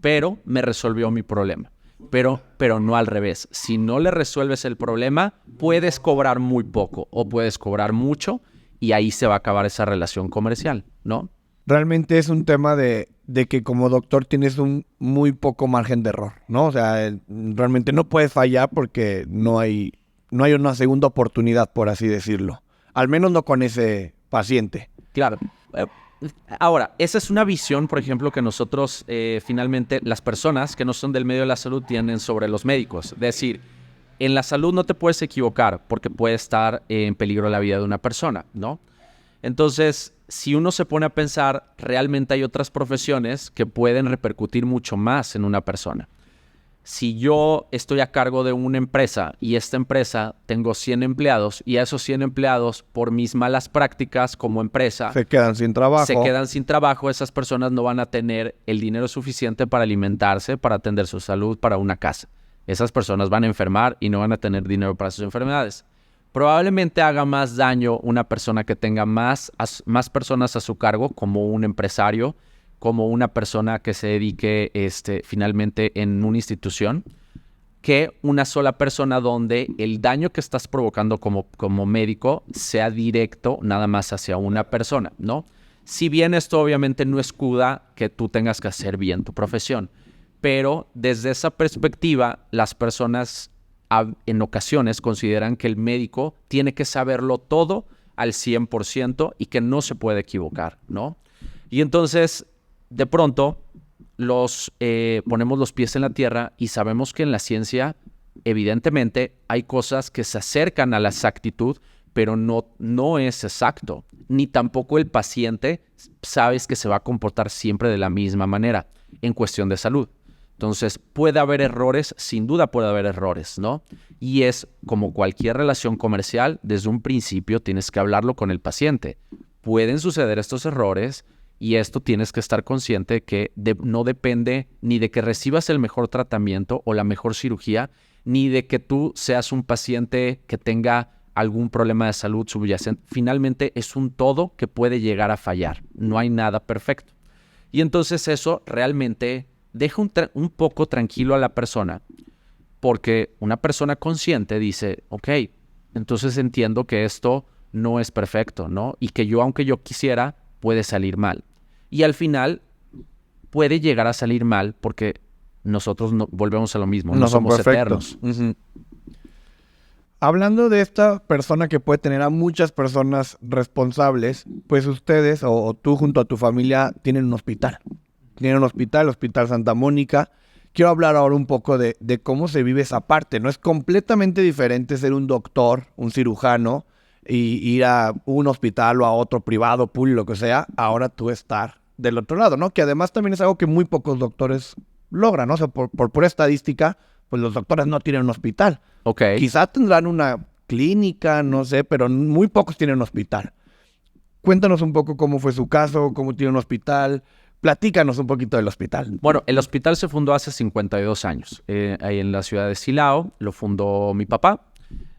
B: pero me resolvió mi problema. Pero no al revés. Si no le resuelves el problema, puedes cobrar muy poco o puedes cobrar mucho, y ahí se va a acabar esa relación comercial, ¿no?
A: Realmente es un tema de que como doctor tienes un muy poco margen de error, ¿no? O sea, realmente no puedes fallar porque no hay una segunda oportunidad, por así decirlo. Al menos no con ese paciente.
B: Claro. Ahora, esa es una visión, por ejemplo, que nosotros finalmente, las personas que no son del medio de la salud tienen sobre los médicos. Es decir, en la salud no te puedes equivocar porque puede estar en peligro la vida de una persona, ¿no? Entonces, si uno se pone a pensar, realmente hay otras profesiones que pueden repercutir mucho más en una persona. Si yo estoy a cargo de una empresa y esta empresa tengo 100 empleados, y a esos 100 empleados, por mis malas prácticas como empresa,
A: se quedan sin trabajo.
B: Esas personas no van a tener el dinero suficiente para alimentarse, para atender su salud, para una casa. Esas personas van a enfermar y no van a tener dinero para sus enfermedades. Probablemente haga más daño una persona que tenga más personas a su cargo, como un empresario, como una persona que se dedique finalmente en una institución, que una sola persona donde el daño que estás provocando como médico sea directo nada más hacia una persona, ¿no? Si bien esto obviamente no escuda que tú tengas que hacer bien tu profesión, pero desde esa perspectiva las personas en ocasiones consideran que el médico tiene que saberlo todo al 100% y que no se puede equivocar, ¿no? Y entonces, de pronto, ponemos los pies en la tierra y sabemos que en la ciencia, evidentemente, hay cosas que se acercan a la exactitud, pero no es exacto. Ni tampoco el paciente sabes que se va a comportar siempre de la misma manera en cuestión de salud. Entonces, puede haber errores, sin duda puede haber errores, ¿no? Y es como cualquier relación comercial, desde un principio tienes que hablarlo con el paciente. Pueden suceder estos errores y esto tienes que estar consciente que no depende ni de que recibas el mejor tratamiento o la mejor cirugía, ni de que tú seas un paciente que tenga algún problema de salud subyacente. Finalmente es un todo que puede llegar a fallar. No hay nada perfecto. Y entonces eso realmente deja un poco tranquilo a la persona, porque una persona consciente dice, ok, entonces entiendo que esto no es perfecto, ¿no? Y que aunque yo quisiera, puede salir mal. Y al final puede llegar a salir mal porque nosotros volvemos a lo mismo,
A: No
B: no
A: son
B: somos
A: perfectos.
B: eternos.
A: Hablando de esta persona que puede tener a muchas personas responsables, pues ustedes o tú junto a tu familia tienen un hospital. Tienen un hospital, el Hospital Santa Mónica. Quiero hablar ahora un poco de cómo se vive esa parte. No es completamente diferente ser un doctor, un cirujano, y ir a un hospital o a otro privado, público, lo que sea. Ahora tú estar del otro lado, ¿no? Que además también es algo que muy pocos doctores logran, ¿no? O sea, por pura estadística, pues los doctores no tienen un hospital.
B: Ok.
A: Quizá tendrán una clínica, no sé, pero muy pocos tienen un hospital. Cuéntanos un poco cómo fue su caso, cómo tiene un hospital. Platícanos un poquito del hospital.
B: Bueno, el hospital se fundó hace 52 años, ahí en la ciudad de Silao. Lo fundó mi papá.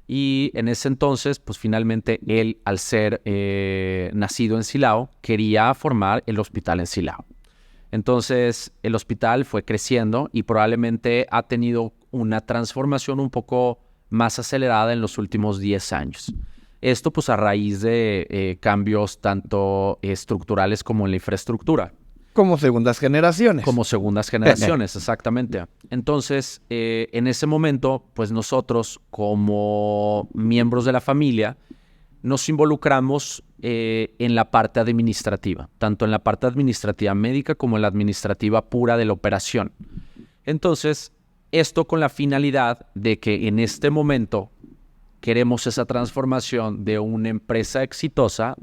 B: Y en ese entonces, pues finalmente él, al ser nacido en Silao, quería formar el hospital en Silao. Entonces, el hospital fue creciendo y probablemente ha tenido una transformación un poco más acelerada en los últimos 10 años. Esto, pues, a raíz de cambios tanto estructurales como en la infraestructura.
A: Como segundas generaciones.
B: Como segundas generaciones, exactamente. Entonces, en ese momento, pues nosotros, como miembros de la familia, nos involucramos en la parte administrativa, tanto en la parte administrativa médica como en la administrativa pura de la operación. Entonces, esto con la finalidad de que en este momento queremos esa transformación de una empresa exitosa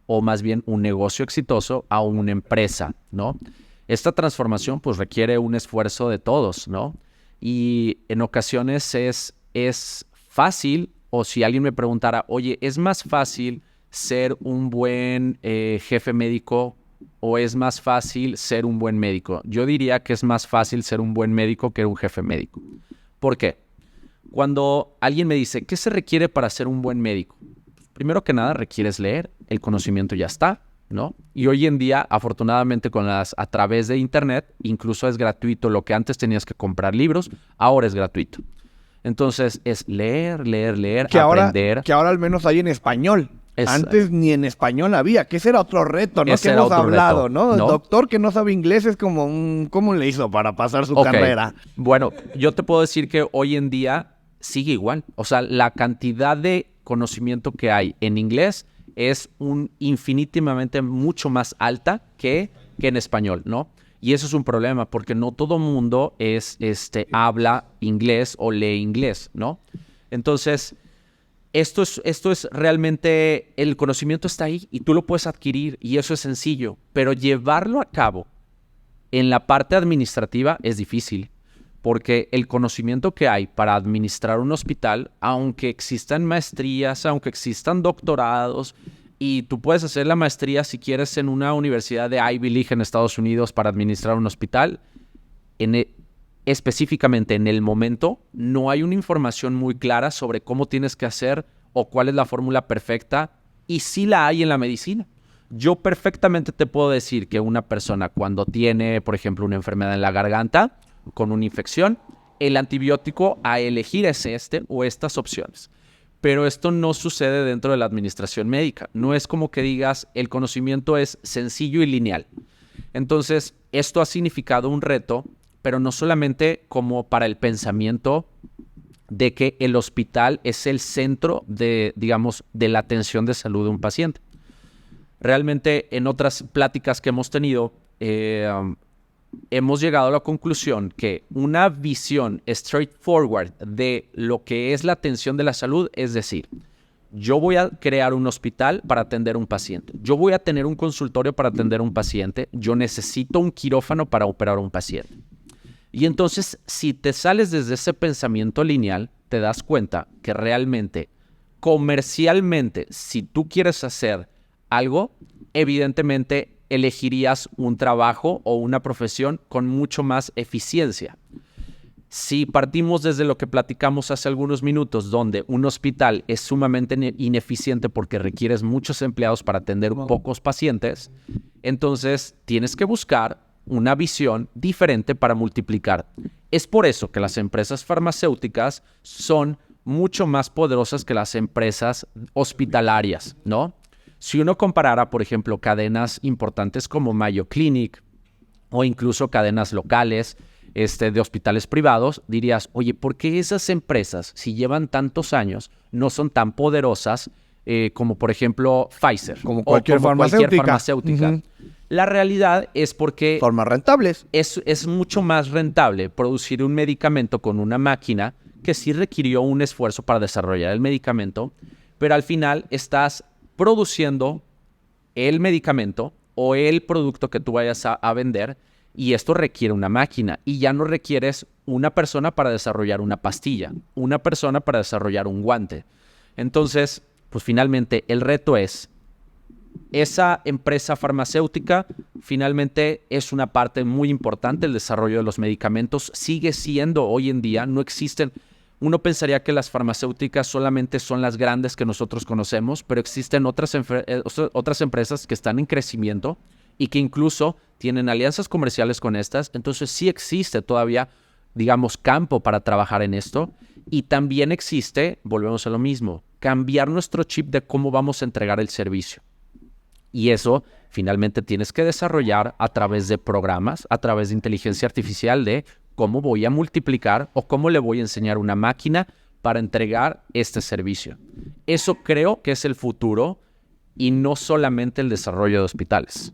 B: o más bien un negocio exitoso a una empresa, ¿no? Esta transformación pues requiere un esfuerzo de todos, ¿no? Y en ocasiones es fácil, o si alguien me preguntara, oye, ¿es más fácil ser un buen jefe médico o es más fácil ser un buen médico? Yo diría que es más fácil ser un buen médico que un jefe médico. ¿Por qué? Cuando alguien me dice, ¿qué se requiere para ser un buen médico? Primero que nada, requieres leer, el conocimiento ya está, ¿no? Y hoy en día, afortunadamente, a través de internet, incluso es gratuito. Lo que antes tenías que comprar libros, ahora es gratuito. Entonces, es leer, aprender.
A: Que ahora al menos hay en español. Antes ni en español había, que ese era otro reto, ¿no? Que hemos hablado, ¿no? El doctor que no sabe inglés es como ¿cómo le hizo para pasar su carrera?
B: Bueno, yo te puedo decir que hoy en día sigue igual. O sea, la cantidad de conocimiento que hay en inglés es infinitamente mucho más alta que en español, ¿no? Y eso es un problema porque no todo mundo habla inglés o lee inglés, ¿no? Entonces, esto es realmente, el conocimiento está ahí y tú lo puedes adquirir y eso es sencillo, pero llevarlo a cabo en la parte administrativa es difícil. Porque el conocimiento que hay para administrar un hospital, aunque existan maestrías, aunque existan doctorados, y tú puedes hacer la maestría si quieres en una universidad de Ivy League en Estados Unidos para administrar un hospital, específicamente en el momento, no hay una información muy clara sobre cómo tienes que hacer o cuál es la fórmula perfecta, y sí la hay en la medicina. Yo perfectamente te puedo decir que una persona cuando tiene, por ejemplo, una enfermedad en la garganta, con una infección, el antibiótico a elegir es o estas opciones. Pero esto no sucede dentro de la administración médica. No es como que digas, el conocimiento es sencillo y lineal. Entonces, esto ha significado un reto, pero no solamente como para el pensamiento de que el hospital es el centro de la atención de salud de un paciente. Realmente, en otras pláticas que hemos tenido, hemos llegado a la conclusión que una visión straightforward de lo que es la atención de la salud, es decir, yo voy a crear un hospital para atender a un paciente, yo voy a tener un consultorio para atender a un paciente, yo necesito un quirófano para operar a un paciente. Y entonces, si te sales desde ese pensamiento lineal, te das cuenta que realmente, comercialmente, si tú quieres hacer algo, evidentemente elegirías un trabajo o una profesión con mucho más eficiencia. Si partimos desde lo que platicamos hace algunos minutos, donde un hospital es sumamente ineficiente porque requieres muchos empleados para atender pocos pacientes, entonces tienes que buscar una visión diferente para multiplicar. Es por eso que las empresas farmacéuticas son mucho más poderosas que las empresas hospitalarias, ¿no? Si uno comparara, por ejemplo, cadenas importantes como Mayo Clinic o incluso cadenas locales, de hospitales privados, dirías, oye, ¿por qué esas empresas, si llevan tantos años, no son tan poderosas como, por ejemplo, Pfizer
A: como cualquier farmacéutica?
B: Uh-huh. La realidad es porque...
A: Son más rentables.
B: Es mucho más rentable producir un medicamento con una máquina que sí requirió un esfuerzo para desarrollar el medicamento, pero al final estás produciendo el medicamento o el producto que tú vayas a vender, y esto requiere una máquina, y ya no requieres una persona para desarrollar una pastilla, una persona para desarrollar un guante. Entonces, pues finalmente el reto es, esa empresa farmacéutica finalmente es una parte muy importante del desarrollo de los medicamentos. Sigue siendo hoy en día, no existen... Uno pensaría que las farmacéuticas solamente son las grandes que nosotros conocemos, pero existen otras empresas que están en crecimiento y que incluso tienen alianzas comerciales con estas. Entonces sí existe todavía, digamos, campo para trabajar en esto. Y también existe, volvemos a lo mismo, cambiar nuestro chip de cómo vamos a entregar el servicio. Y eso finalmente tienes que desarrollar a través de programas, a través de inteligencia artificial, de cómo voy a multiplicar o cómo le voy a enseñar a una máquina para entregar este servicio. Eso creo que es el futuro y no solamente el desarrollo de hospitales.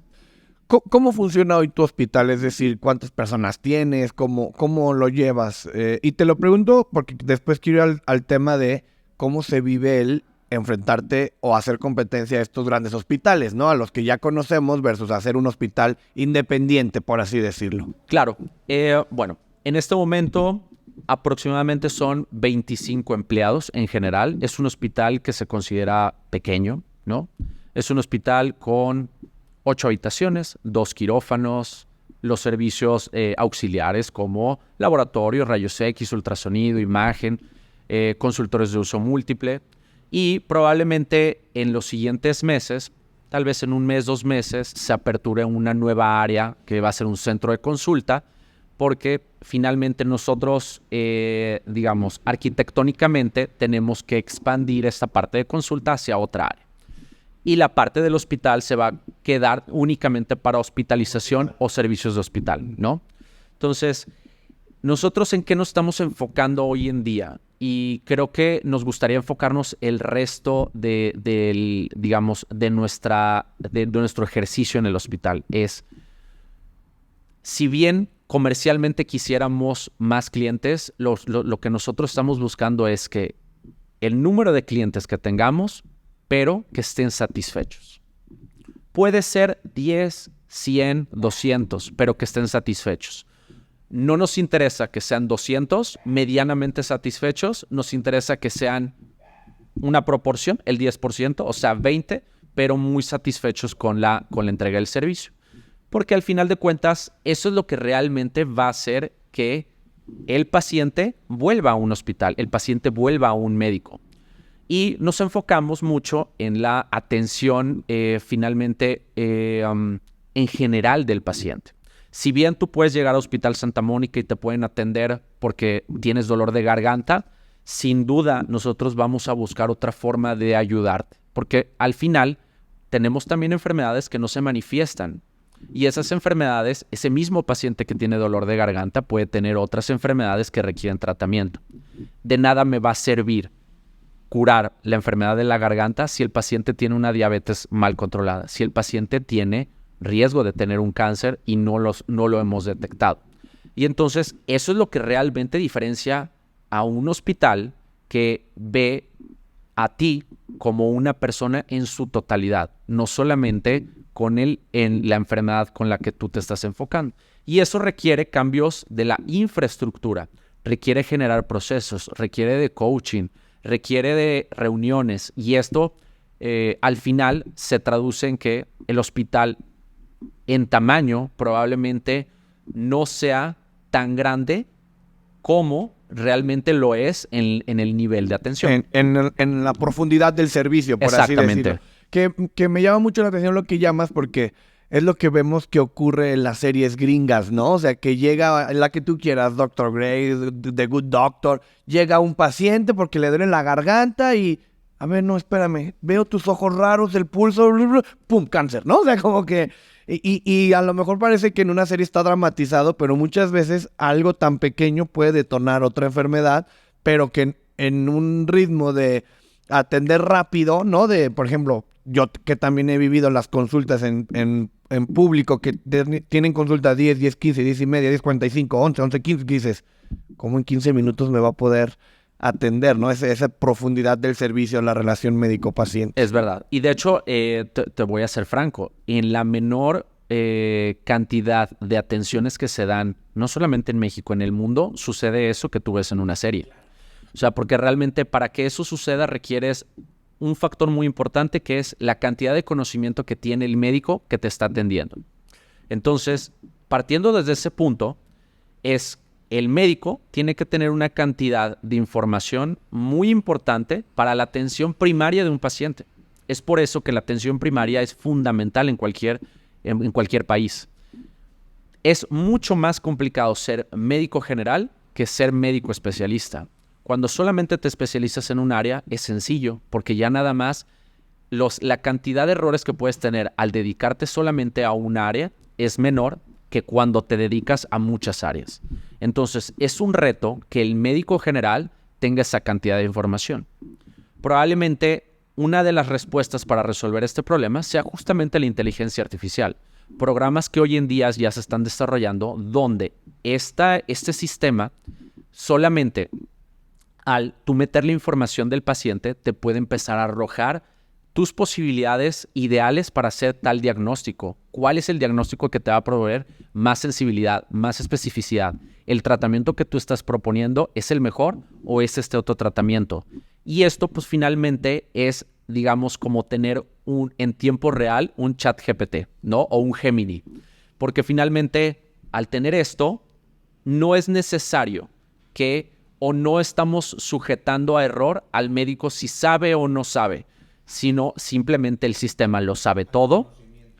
A: ¿Cómo funciona hoy tu hospital? Es decir, ¿cuántas personas tienes? ¿Cómo lo llevas? Y te lo pregunto porque después quiero ir al tema de cómo se vive el enfrentarte o hacer competencia a estos grandes hospitales, ¿no? A los que ya conocemos versus hacer un hospital independiente, por así decirlo.
B: Claro. Bueno, en este momento aproximadamente son 25 empleados en general. Es un hospital que se considera pequeño, ¿no? Es un hospital con 8 habitaciones, 2 quirófanos, los servicios auxiliares como laboratorio, rayos X, ultrasonido, imagen, consultores de uso múltiple. Y probablemente en los siguientes meses, tal vez en un mes, 2 meses, se aperture una nueva área que va a ser un centro de consulta, porque finalmente nosotros, digamos, arquitectónicamente tenemos que expandir esta parte de consulta hacia otra área. Y la parte del hospital se va a quedar únicamente para hospitalización o servicios de hospital, ¿no? Entonces, ¿nosotros en qué nos estamos enfocando hoy en día? Y creo que nos gustaría enfocarnos el resto de nuestro ejercicio en el hospital. Es, si bien comercialmente quisiéramos más clientes, lo que nosotros estamos buscando es que el número de clientes que tengamos, pero que estén satisfechos. Puede ser 10, 100, 200, pero que estén satisfechos. No nos interesa que sean 200 medianamente satisfechos, nos interesa que sean una proporción, el 10%, o sea, 20, pero muy satisfechos con la entrega del servicio. Porque al final de cuentas, eso es lo que realmente va a hacer que el paciente vuelva a un hospital, el paciente vuelva a un médico. Y nos enfocamos mucho en la atención finalmente en general del paciente. Si bien tú puedes llegar a Hospital Santa Mónica y te pueden atender porque tienes dolor de garganta, sin duda nosotros vamos a buscar otra forma de ayudarte. Porque al final tenemos también enfermedades que no se manifiestan. Y esas enfermedades, ese mismo paciente que tiene dolor de garganta puede tener otras enfermedades que requieren tratamiento. De nada me va a servir curar la enfermedad de la garganta si el paciente tiene una diabetes mal controlada, si el paciente tiene riesgo de tener un cáncer y no lo hemos detectado. Y entonces eso es lo que realmente diferencia a un hospital que ve a ti como una persona en su totalidad, no solamente en la enfermedad con la que tú te estás enfocando. Y eso requiere cambios de la infraestructura, requiere generar procesos, requiere de coaching, requiere de reuniones, y esto al final se traduce en que el hospital en tamaño probablemente no sea tan grande como realmente lo es en el nivel de atención.
A: En la profundidad del servicio, por así decirlo. Que me llama mucho la atención lo que llamas, porque es lo que vemos que ocurre en las series gringas, ¿no? O sea, que llega la que tú quieras, Dr. Grey, The Good Doctor, llega un paciente porque le duele la garganta y a ver, no, espérame, veo tus ojos raros, el pulso, pum, cáncer, ¿no? O sea, como que, y a lo mejor parece que en una serie está dramatizado, pero muchas veces algo tan pequeño puede detonar otra enfermedad, pero que en un ritmo de atender rápido, ¿no? De, por ejemplo, yo que también he vivido las consultas en público, que tienen consultas 10, 15, 10 y media, 10:45, 11, 15, que dices, ¿cómo en 15 minutos me va a poder atender, ¿no? Esa profundidad del servicio, la relación médico-paciente.
B: Es verdad. Y de hecho, te voy a ser franco, en la menor cantidad de atenciones que se dan, no solamente en México, en el mundo, sucede eso que tú ves en una serie. O sea, porque realmente para que eso suceda requieres un factor muy importante, que es la cantidad de conocimiento que tiene el médico que te está atendiendo. Entonces, partiendo desde ese punto, el médico tiene que tener una cantidad de información muy importante para la atención primaria de un paciente. Es por eso que la atención primaria es fundamental en cualquier país. Es mucho más complicado ser médico general que ser médico especialista. Cuando solamente te especializas en un área, es sencillo, porque ya nada más la cantidad de errores que puedes tener al dedicarte solamente a un área es menor que cuando te dedicas a muchas áreas. Entonces, es un reto que el médico general tenga esa cantidad de información. Probablemente una de las respuestas para resolver este problema sea justamente la inteligencia artificial. Programas que hoy en día ya se están desarrollando donde este sistema solamente al tú meterle información del paciente te puede empezar a arrojar tus posibilidades ideales para hacer tal diagnóstico. ¿Cuál es el diagnóstico que te va a proveer más sensibilidad, más especificidad? ¿El tratamiento que tú estás proponiendo es el mejor o es este otro tratamiento? Y esto pues finalmente es, digamos, como tener en tiempo real un ChatGPT, ¿no? O un Gemini. Porque finalmente al tener esto no es necesario o no estamos sujetando a error al médico si sabe o no sabe, sino simplemente el sistema lo sabe todo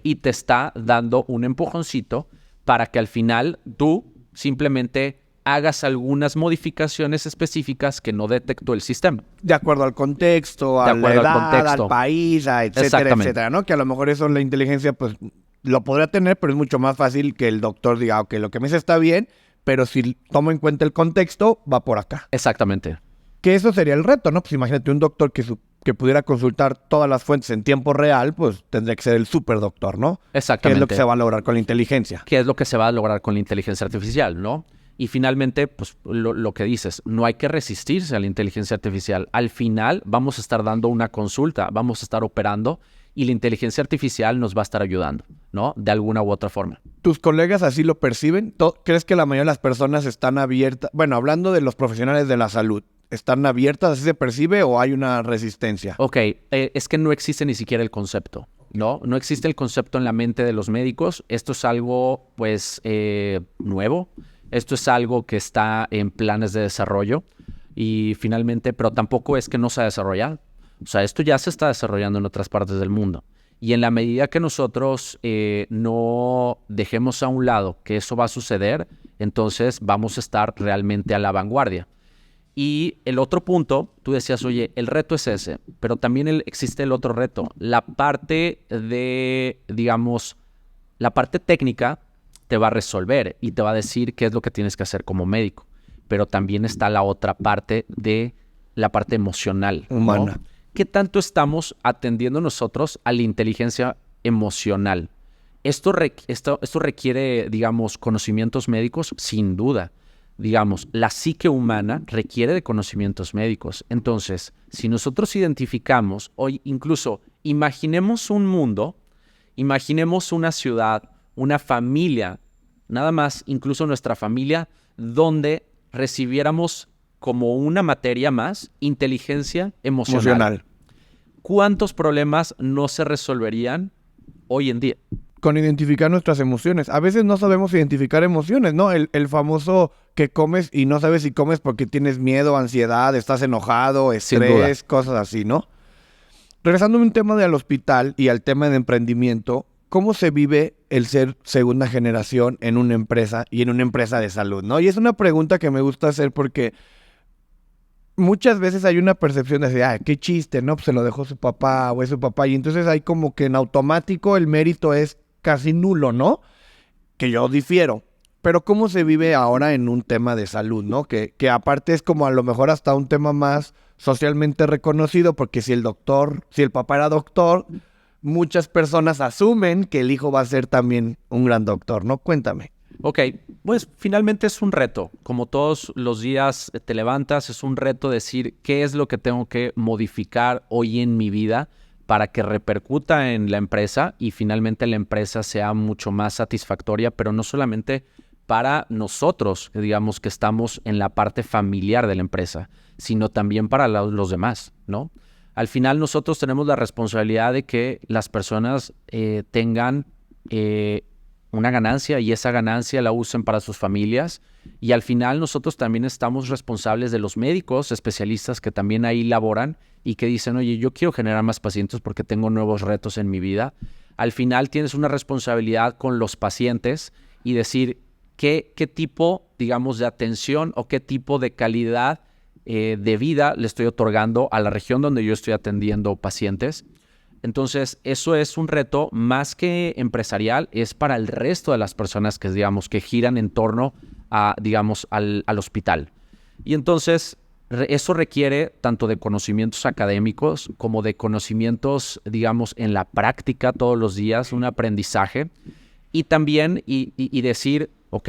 B: y te está dando un empujoncito para que al final tú simplemente hagas algunas modificaciones específicas que no detectó el sistema.
A: De acuerdo al contexto, a la edad, al país, etcétera, etcétera, ¿no? Que a lo mejor eso la inteligencia pues lo podría tener, pero es mucho más fácil que el doctor diga, ok, lo que me dice está bien, pero si tomo en cuenta el contexto, va por acá.
B: Exactamente.
A: Que eso sería el reto, ¿no? Pues imagínate un doctor que pudiera consultar todas las fuentes en tiempo real, pues tendría que ser el superdoctor, ¿no?
B: Exactamente.
A: ¿Qué es lo que se va a lograr con la inteligencia?
B: ¿Qué es lo que se va a lograr con la inteligencia artificial, no? Y finalmente, pues lo que dices, no hay que resistirse a la inteligencia artificial. Al final vamos a estar dando una consulta, vamos a estar operando y la inteligencia artificial nos va a estar ayudando, ¿no? De alguna u otra forma.
A: ¿Tus colegas así lo perciben? ¿Crees que la mayoría de las personas están abiertas? Bueno, hablando de los profesionales de la salud, ¿están abiertas? ¿Así se percibe o hay una resistencia?
B: Ok, es que no existe ni siquiera el concepto, ¿no? No existe el concepto en la mente de los médicos. Esto es algo, pues, nuevo. Esto es algo que está en planes de desarrollo y finalmente, pero tampoco es que no se ha desarrollado. O sea, esto ya se está desarrollando en otras partes del mundo. Y en la medida que nosotros no dejemos a un lado que eso va a suceder, entonces vamos a estar realmente a la vanguardia. Y el otro punto, tú decías, oye, el reto es ese, pero también existe el otro reto. La parte la parte técnica te va a resolver y te va a decir qué es lo que tienes que hacer como médico. Pero también está la otra parte la parte emocional,
A: humana,
B: ¿no? ¿Qué tanto estamos atendiendo nosotros a la inteligencia emocional? Esto requiere, digamos, conocimientos médicos, sin duda. Digamos, la psique humana requiere de conocimientos médicos. Entonces, si nosotros identificamos, hoy incluso imaginemos un mundo, imaginemos una ciudad, una familia, nada más, incluso nuestra familia, donde recibiéramos como una materia más inteligencia emocional. ¿Cuántos problemas no se resolverían hoy en día?
A: Con identificar nuestras emociones. A veces no sabemos identificar emociones, ¿no? El famoso que comes y no sabes si comes porque tienes miedo, ansiedad, estás enojado, estrés, cosas así, ¿no? Regresando a un tema del hospital y al tema de emprendimiento, ¿cómo se vive el ser segunda generación en una empresa y en una empresa de salud, ¿no? Y es una pregunta que me gusta hacer porque muchas veces hay una percepción de decir, qué chiste, ¿no? Pues se lo dejó su papá o es su papá. Y entonces hay como que en automático el mérito es casi nulo, ¿no? Que yo difiero. Pero ¿cómo se vive ahora en un tema de salud, ¿no? Que aparte es como a lo mejor hasta un tema más socialmente reconocido, porque si el papá era doctor, muchas personas asumen que el hijo va a ser también un gran doctor, ¿no? Cuéntame.
B: Ok, pues finalmente es un reto. Como todos los días te levantas, es un reto decir qué es lo que tengo que modificar hoy en mi vida para que repercuta en la empresa y finalmente la empresa sea mucho más satisfactoria, pero no solamente para nosotros, digamos, que estamos en la parte familiar de la empresa, sino también para los demás, ¿no? Al final nosotros tenemos la responsabilidad de que las personas tengan una ganancia y esa ganancia la usen para sus familias. Y al final nosotros también estamos responsables de los médicos especialistas que también ahí laboran y que dicen, oye, yo quiero generar más pacientes porque tengo nuevos retos en mi vida. Al final tienes una responsabilidad con los pacientes y decir qué tipo, digamos, de atención o qué tipo de calidad de vida le estoy otorgando a la región donde yo estoy atendiendo pacientes. Entonces, eso es un reto más que empresarial, es para el resto de las personas que, digamos, que giran en torno a, digamos, al hospital. Y entonces, eso requiere tanto de conocimientos académicos como de conocimientos, digamos, en la práctica todos los días, un aprendizaje. Y también, y decir, ok,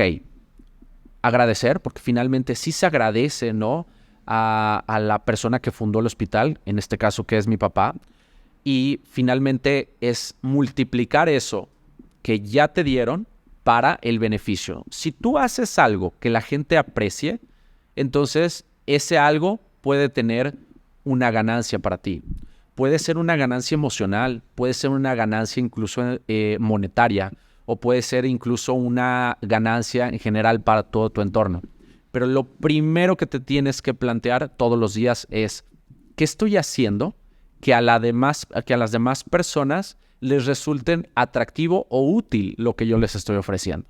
B: agradecer, porque finalmente sí se agradece, ¿no? A la persona que fundó el hospital, en este caso que es mi papá. Y finalmente es multiplicar eso que ya te dieron para el beneficio. Si tú haces algo que la gente aprecie, entonces ese algo puede tener una ganancia para ti. Puede ser una ganancia emocional, puede ser una ganancia incluso monetaria, o puede ser incluso una ganancia en general para todo tu entorno. Pero lo primero que te tienes que plantear todos los días es, ¿qué estoy haciendo que a las demás personas les resulten atractivo o útil lo que yo les estoy ofreciendo?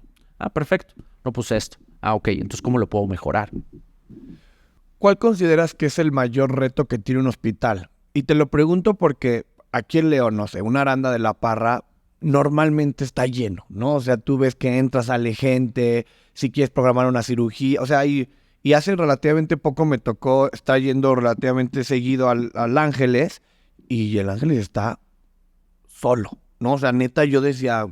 B: Perfecto, no puse esto. Ok, entonces ¿cómo lo puedo mejorar?
A: ¿Cuál consideras que es el mayor reto que tiene un hospital? Y te lo pregunto porque aquí en León, no sé, una Aranda de la Parra normalmente está lleno, ¿no? O sea, tú ves que entra, sale gente, si quieres programar una cirugía, o sea, y hace relativamente poco me tocó estar yendo relativamente seguido al Ángeles, y el Ángeles está solo, ¿no? O sea, neta, yo decía,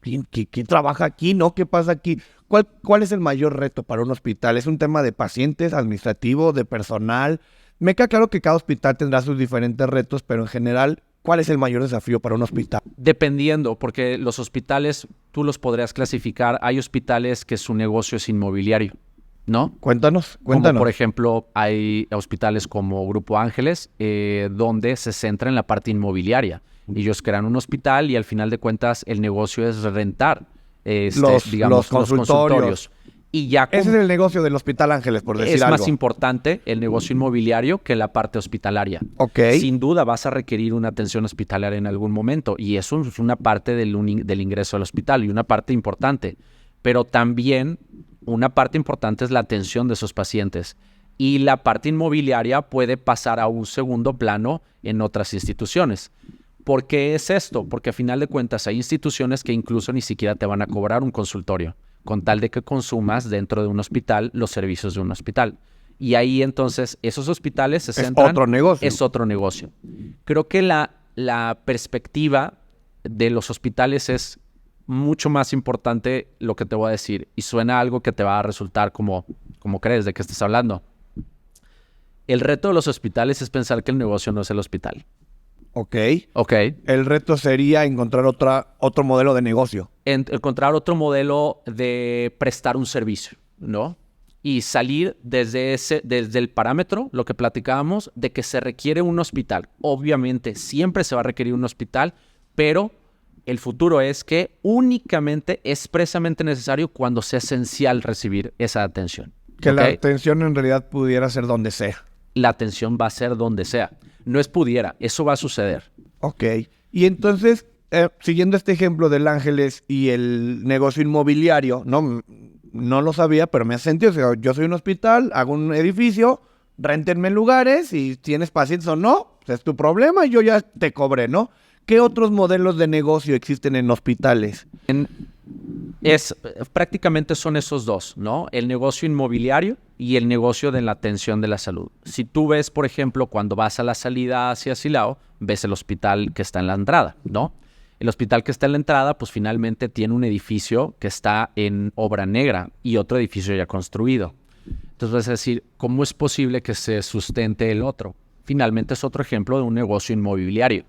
A: ¿qué trabaja aquí, no? ¿Qué pasa aquí? ¿Cuál es el mayor reto para un hospital? ¿Es un tema de pacientes, administrativo, de personal? Me queda claro que cada hospital tendrá sus diferentes retos, pero en general, ¿cuál es el mayor desafío para un hospital?
B: Dependiendo, porque los hospitales, tú los podrías clasificar. Hay hospitales que su negocio es inmobiliario, ¿no?
A: Cuéntanos.
B: Como por ejemplo, hay hospitales como Grupo Ángeles, donde se centra en la parte inmobiliaria. Ellos crean un hospital y al final de cuentas el negocio es rentar
A: los consultorios.
B: Y ya
A: ese es el negocio del Hospital Ángeles, por decir algo.
B: Es más importante el negocio inmobiliario que la parte hospitalaria.
A: Ok.
B: Sin duda vas a requerir una atención hospitalaria en algún momento y eso es una parte del ingreso al hospital y una parte importante. Pero también una parte importante es la atención de esos pacientes. Y la parte inmobiliaria puede pasar a un segundo plano en otras instituciones. ¿Por qué es esto? Porque a final de cuentas hay instituciones que incluso ni siquiera te van a cobrar un consultorio, con tal de que consumas dentro de un hospital los servicios de un hospital. Y ahí entonces esos hospitales se centran...
A: Es otro negocio.
B: Es otro negocio. Creo que la perspectiva de los hospitales es mucho más importante lo que te voy a decir. Y suena algo que te va a resultar como crees, ¿de qué estás hablando? El reto de los hospitales es pensar que el negocio no es el hospital.
A: Ok.
B: El
A: reto sería encontrar otro modelo de negocio.
B: Encontrar otro modelo de prestar un servicio, ¿no? Y salir desde el parámetro, lo que platicábamos, de que se requiere un hospital. Obviamente, siempre se va a requerir un hospital, pero el futuro es que únicamente es expresamente necesario cuando sea esencial recibir esa atención.
A: Que la atención en realidad pudiera ser donde sea.
B: La atención va a ser donde sea. No es pudiera, eso va a suceder.
A: Ok. Y entonces, siguiendo este ejemplo del Ángeles y el negocio inmobiliario, no lo sabía, pero me hace sentido. O sea, yo soy un hospital, hago un edificio, réntenme lugares y tienes pacientes o no, pues es tu problema, yo ya te cobré, ¿no? ¿Qué otros modelos de negocio existen en hospitales?
B: Prácticamente son esos dos, ¿no? El negocio inmobiliario y el negocio de la atención de la salud. Si tú ves, por ejemplo, cuando vas a la salida hacia Silao, ves el hospital que está en la entrada, ¿no? El hospital que está en la entrada, pues finalmente tiene un edificio que está en obra negra y otro edificio ya construido. Entonces vas a decir, ¿cómo es posible que se sustente el otro? Finalmente es otro ejemplo de un negocio inmobiliario.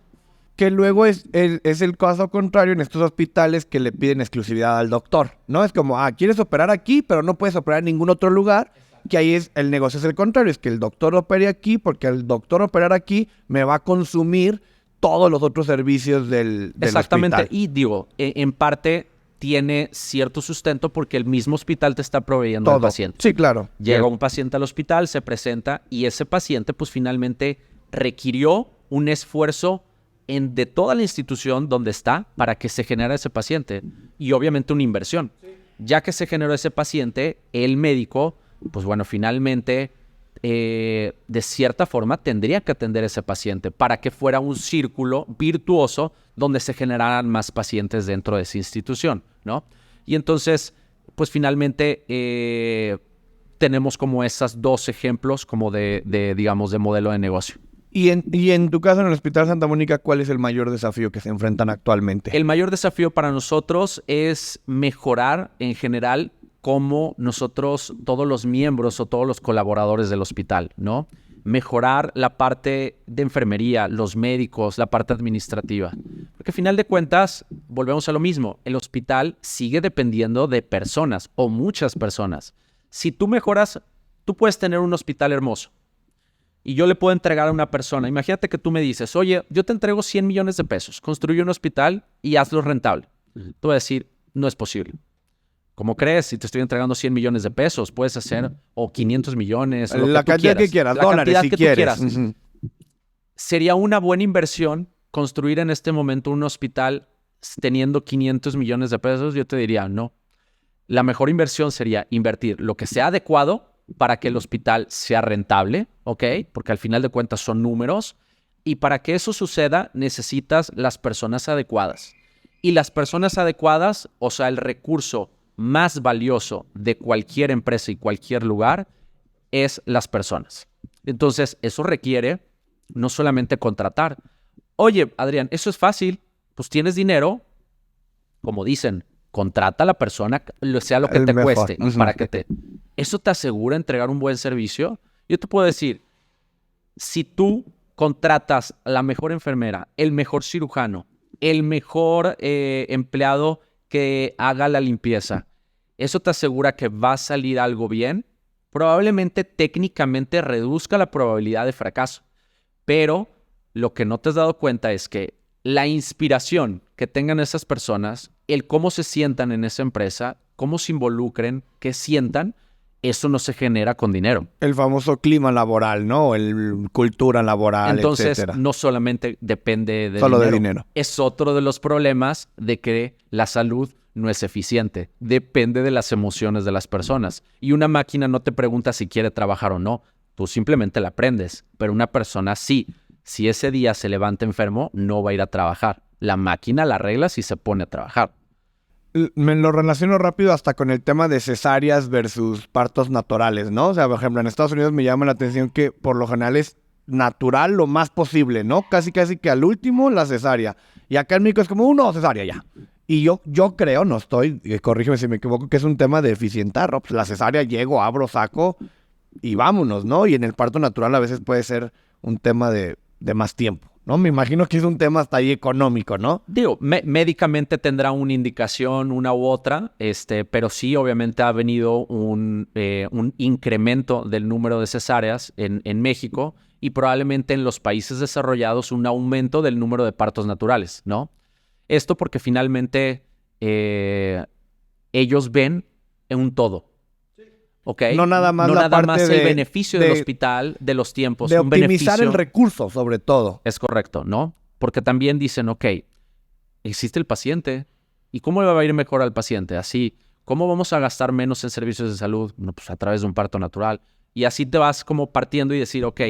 A: Que luego es el caso contrario en estos hospitales que le piden exclusividad al doctor, ¿no? Es como, quieres operar aquí, pero no puedes operar en ningún otro lugar, que ahí el negocio es el contrario, es que el doctor opere aquí, porque el doctor operar aquí me va a consumir todos los otros servicios del
B: Exactamente,
A: hospital.
B: y digo, en parte tiene cierto sustento porque el mismo hospital te está proveyendo al paciente.
A: Sí, claro.
B: Llega un paciente al hospital, se presenta y ese paciente pues finalmente requirió un esfuerzo de toda la institución donde está para que se genere ese paciente y obviamente una inversión. Ya que se generó ese paciente, el médico, pues bueno, finalmente de cierta forma tendría que atender a ese paciente para que fuera un círculo virtuoso donde se generaran más pacientes dentro de esa institución, ¿no? Y entonces, pues finalmente tenemos como esos dos ejemplos como digamos, de modelo de negocio.
A: Y en tu caso, en el Hospital Santa Mónica, ¿cuál es el mayor desafío que se enfrentan actualmente?
B: El mayor desafío para nosotros es mejorar en general cómo nosotros, todos los miembros o todos los colaboradores del hospital, ¿no? Mejorar la parte de enfermería, los médicos, la parte administrativa. Porque al final de cuentas, volvemos a lo mismo. El hospital sigue dependiendo de personas o muchas personas. Si tú mejoras, tú puedes tener un hospital hermoso. Y yo le puedo entregar a una persona. Imagínate que tú me dices, oye, yo te entrego 100 millones de pesos. Construye un hospital y hazlo rentable. Tú vas a decir, no es posible. ¿Cómo crees? Si te estoy entregando 100 millones de pesos, puedes hacer o 500 millones, lo
A: la
B: que tú
A: cantidad
B: quieras.
A: que quieras,
B: la
A: dólares
B: cantidad
A: si
B: que
A: quieres.
B: tú quieras. Sería una buena inversión construir en este momento un hospital teniendo 500 millones de pesos. Yo te diría, no. La mejor inversión sería invertir lo que sea adecuado para que el hospital sea rentable, ¿ok? Porque al final de cuentas son números. Y para que eso suceda, necesitas las personas adecuadas. Y las personas adecuadas, o sea, el recurso más valioso de cualquier empresa y cualquier lugar es las personas. Entonces, eso requiere no solamente contratar. Oye, Adrián, eso es fácil. Pues tienes dinero, como dicen, contrata a la persona, sea lo que te cueste, para que eso te asegura entregar un buen servicio. Yo te puedo decir, si tú contratas a la mejor enfermera, el mejor cirujano, el mejor empleado que haga la limpieza, eso te asegura que va a salir algo bien. Probablemente técnicamente reduzca la probabilidad de fracaso, pero lo que no te has dado cuenta es que la inspiración que tengan esas personas, el cómo se sientan en esa empresa, cómo se involucren, qué sientan, eso no se genera con dinero.
A: El famoso clima laboral, ¿no? El cultura laboral,
B: entonces,
A: etcétera.
B: No solamente depende de
A: solo
B: dinero.
A: De dinero.
B: Es otro de los problemas de que la salud no es eficiente. Depende de las emociones de las personas. Y una máquina no te pregunta si quiere trabajar o no. Tú simplemente la aprendes. Pero una persona sí. Si ese día se levanta enfermo, no va a ir a trabajar. La máquina la arregla si se pone a trabajar.
A: Me lo relaciono rápido hasta con el tema de cesáreas versus partos naturales, ¿no? O sea, por ejemplo, en Estados Unidos me llama la atención que por lo general es natural lo más posible, ¿no? Casi que al último la cesárea. Y acá en México es como cesárea ya. Y yo creo, no estoy, corrígeme si me equivoco, que es un tema de eficientar, ¿no? Pues la cesárea llego, abro, saco y vámonos, ¿no? Y en el parto natural a veces puede ser un tema de más tiempo, ¿no? Me imagino que es un tema hasta ahí económico, ¿no?
B: Digo, médicamente tendrá una indicación, una u otra, pero sí, obviamente ha venido un incremento del número de cesáreas en México y probablemente en los países desarrollados un aumento del número de partos naturales, ¿no? Esto porque finalmente ellos ven en un todo. ¿Okay?
A: No nada más,
B: el beneficio del hospital, de los tiempos.
A: De optimizar el recurso, sobre todo.
B: Es correcto, ¿no? Porque también dicen, ok, existe el paciente. ¿Y cómo le va a ir mejor al paciente? Así, ¿cómo vamos a gastar menos en servicios de salud? No, pues a través de un parto natural. Y así te vas como partiendo y decir, ok,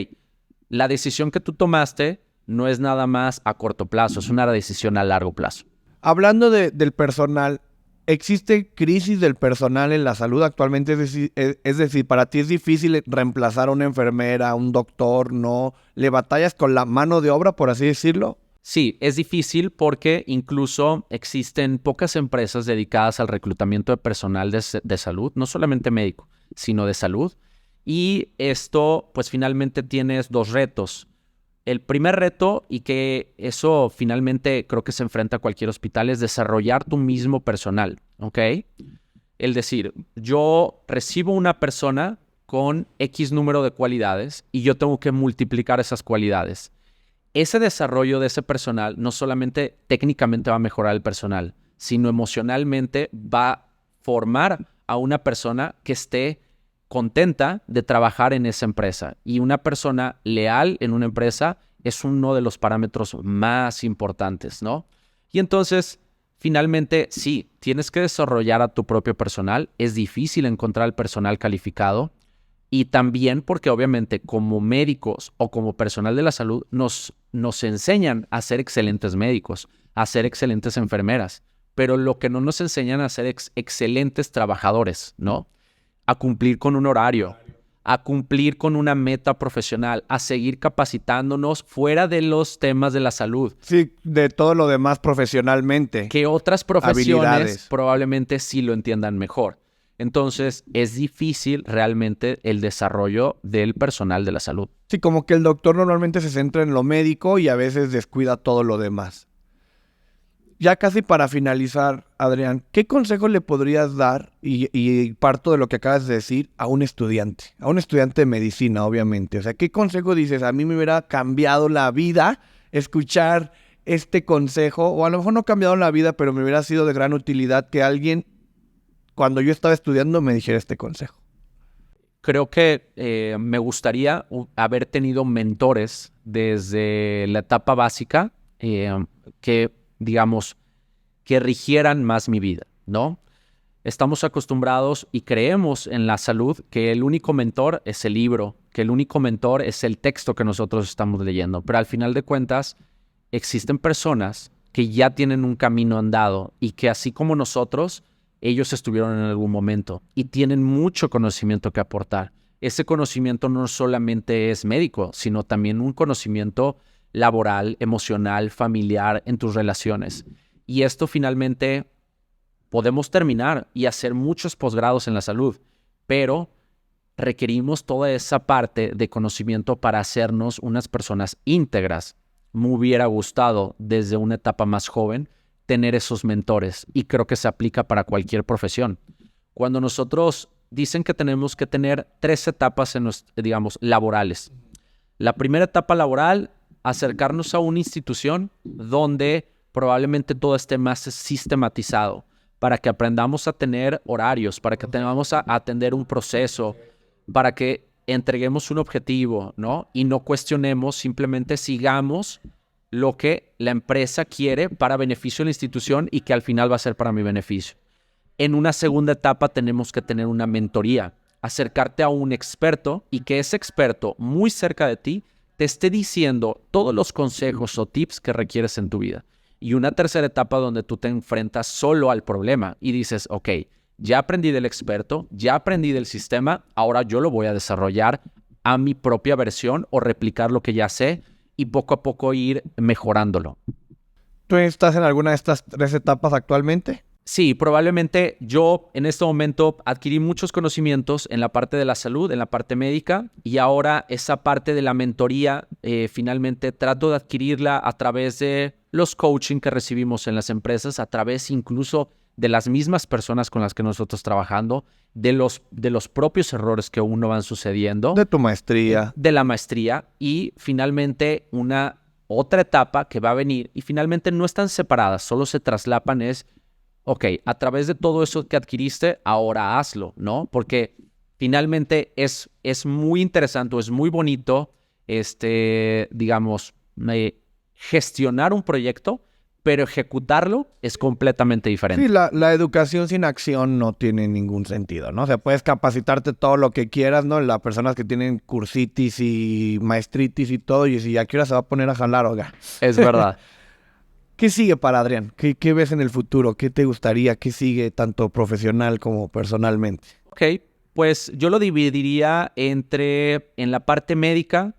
B: la decisión que tú tomaste no es nada más a corto plazo, es una decisión a largo plazo.
A: Hablando del personal, ¿existe crisis del personal en la salud actualmente? Es decir, para ti es difícil reemplazar a una enfermera, a un doctor, ¿no? ¿Le batallas con la mano de obra, por así decirlo?
B: Sí, es difícil porque incluso existen pocas empresas dedicadas al reclutamiento de personal de salud, no solamente médico, sino de salud. Y esto, pues finalmente tienes dos retos. El primer reto, y que eso finalmente creo que se enfrenta a cualquier hospital, es desarrollar tu mismo personal, ¿ok? El decir, yo recibo una persona con X número de cualidades y yo tengo que multiplicar esas cualidades. Ese desarrollo de ese personal no solamente técnicamente va a mejorar el personal, sino emocionalmente va a formar a una persona que esté contenta de trabajar en esa empresa. Y una persona leal en una empresa es uno de los parámetros más importantes, ¿no? Y entonces, finalmente, sí, tienes que desarrollar a tu propio personal. Es difícil encontrar el personal calificado. Y también porque obviamente como médicos o como personal de la salud nos enseñan a ser excelentes médicos, a ser excelentes enfermeras, pero lo que no nos enseñan a ser excelentes trabajadores, ¿no? A cumplir con un horario, a cumplir con una meta profesional, a seguir capacitándonos fuera de los temas de la salud.
A: Sí, de todo lo demás profesionalmente.
B: Que otras profesiones
A: Habilidades.
B: probablemente sí lo entiendan mejor. Entonces, es difícil realmente el desarrollo del personal de la salud.
A: Sí, como que el doctor normalmente se centra en lo médico y a veces descuida todo lo demás. Ya casi para finalizar, Adrián, ¿qué consejo le podrías dar, y parto de lo que acabas de decir, a un estudiante? A un estudiante de medicina, obviamente. O sea, ¿qué consejo dices? A mí me hubiera cambiado la vida escuchar este consejo, o a lo mejor no cambiado la vida, pero me hubiera sido de gran utilidad que alguien, cuando yo estaba estudiando, me dijera este consejo.
B: Creo que me gustaría haber tenido mentores desde la etapa básica que, digamos, que rigieran más mi vida, ¿no? Estamos acostumbrados y creemos en la salud que el único mentor es el libro, que el único mentor es el texto que nosotros estamos leyendo. Pero al final de cuentas, existen personas que ya tienen un camino andado y que así como nosotros, ellos estuvieron en algún momento y tienen mucho conocimiento que aportar. Ese conocimiento no solamente es médico, sino también un conocimiento laboral, emocional, familiar, en tus relaciones. Y esto finalmente podemos terminar y hacer muchos posgrados en la salud, pero requerimos toda esa parte de conocimiento para hacernos unas personas íntegras. Me hubiera gustado desde una etapa más joven tener esos mentores y creo que se aplica para cualquier profesión. Cuando nosotros dicen que tenemos que tener 3 etapas digamos, laborales. La primera etapa laboral, acercarnos a una institución donde probablemente todo esté más sistematizado para que aprendamos a tener horarios, para que tengamos a atender un proceso, para que entreguemos un objetivo, ¿no? Y no cuestionemos, simplemente sigamos lo que la empresa quiere para beneficio de la institución y que al final va a ser para mi beneficio. En una segunda etapa tenemos que tener una mentoría, acercarte a un experto y que ese experto muy cerca de ti te esté diciendo todos los consejos o tips que requieres en tu vida. Y una tercera etapa donde tú te enfrentas solo al problema y dices, ok, ya aprendí del experto, ya aprendí del sistema, ahora yo lo voy a desarrollar a mi propia versión o replicar lo que ya sé y poco a poco ir mejorándolo.
A: ¿Tú estás en alguna de estas 3 etapas actualmente?
B: Sí, probablemente yo en este momento adquirí muchos conocimientos en la parte de la salud, en la parte médica, y ahora esa parte de la mentoría finalmente trato de adquirirla a través de los coaching que recibimos en las empresas, a través incluso de las mismas personas con las que nosotros trabajando, de los propios errores que uno van sucediendo.
A: De tu maestría.
B: De la maestría y finalmente una otra etapa que va a venir y finalmente no están separadas, solo se traslapan es, ok, a través de todo eso que adquiriste, ahora hazlo, ¿no? Porque finalmente es muy interesante, es muy bonito, digamos, gestionar un proyecto, pero ejecutarlo es completamente diferente.
A: Sí, la educación sin acción no tiene ningún sentido, ¿no? O sea, puedes capacitarte todo lo que quieras, ¿no? Las personas que tienen cursitis y maestritis y todo, y si ya quieras se va a poner a jalar, oiga.
B: Es verdad.
A: ¿Qué sigue para Adrián? ¿Qué ves en el futuro? ¿Qué te gustaría? ¿Qué sigue tanto profesional como personalmente?
B: Ok, pues yo lo dividiría en la parte médica.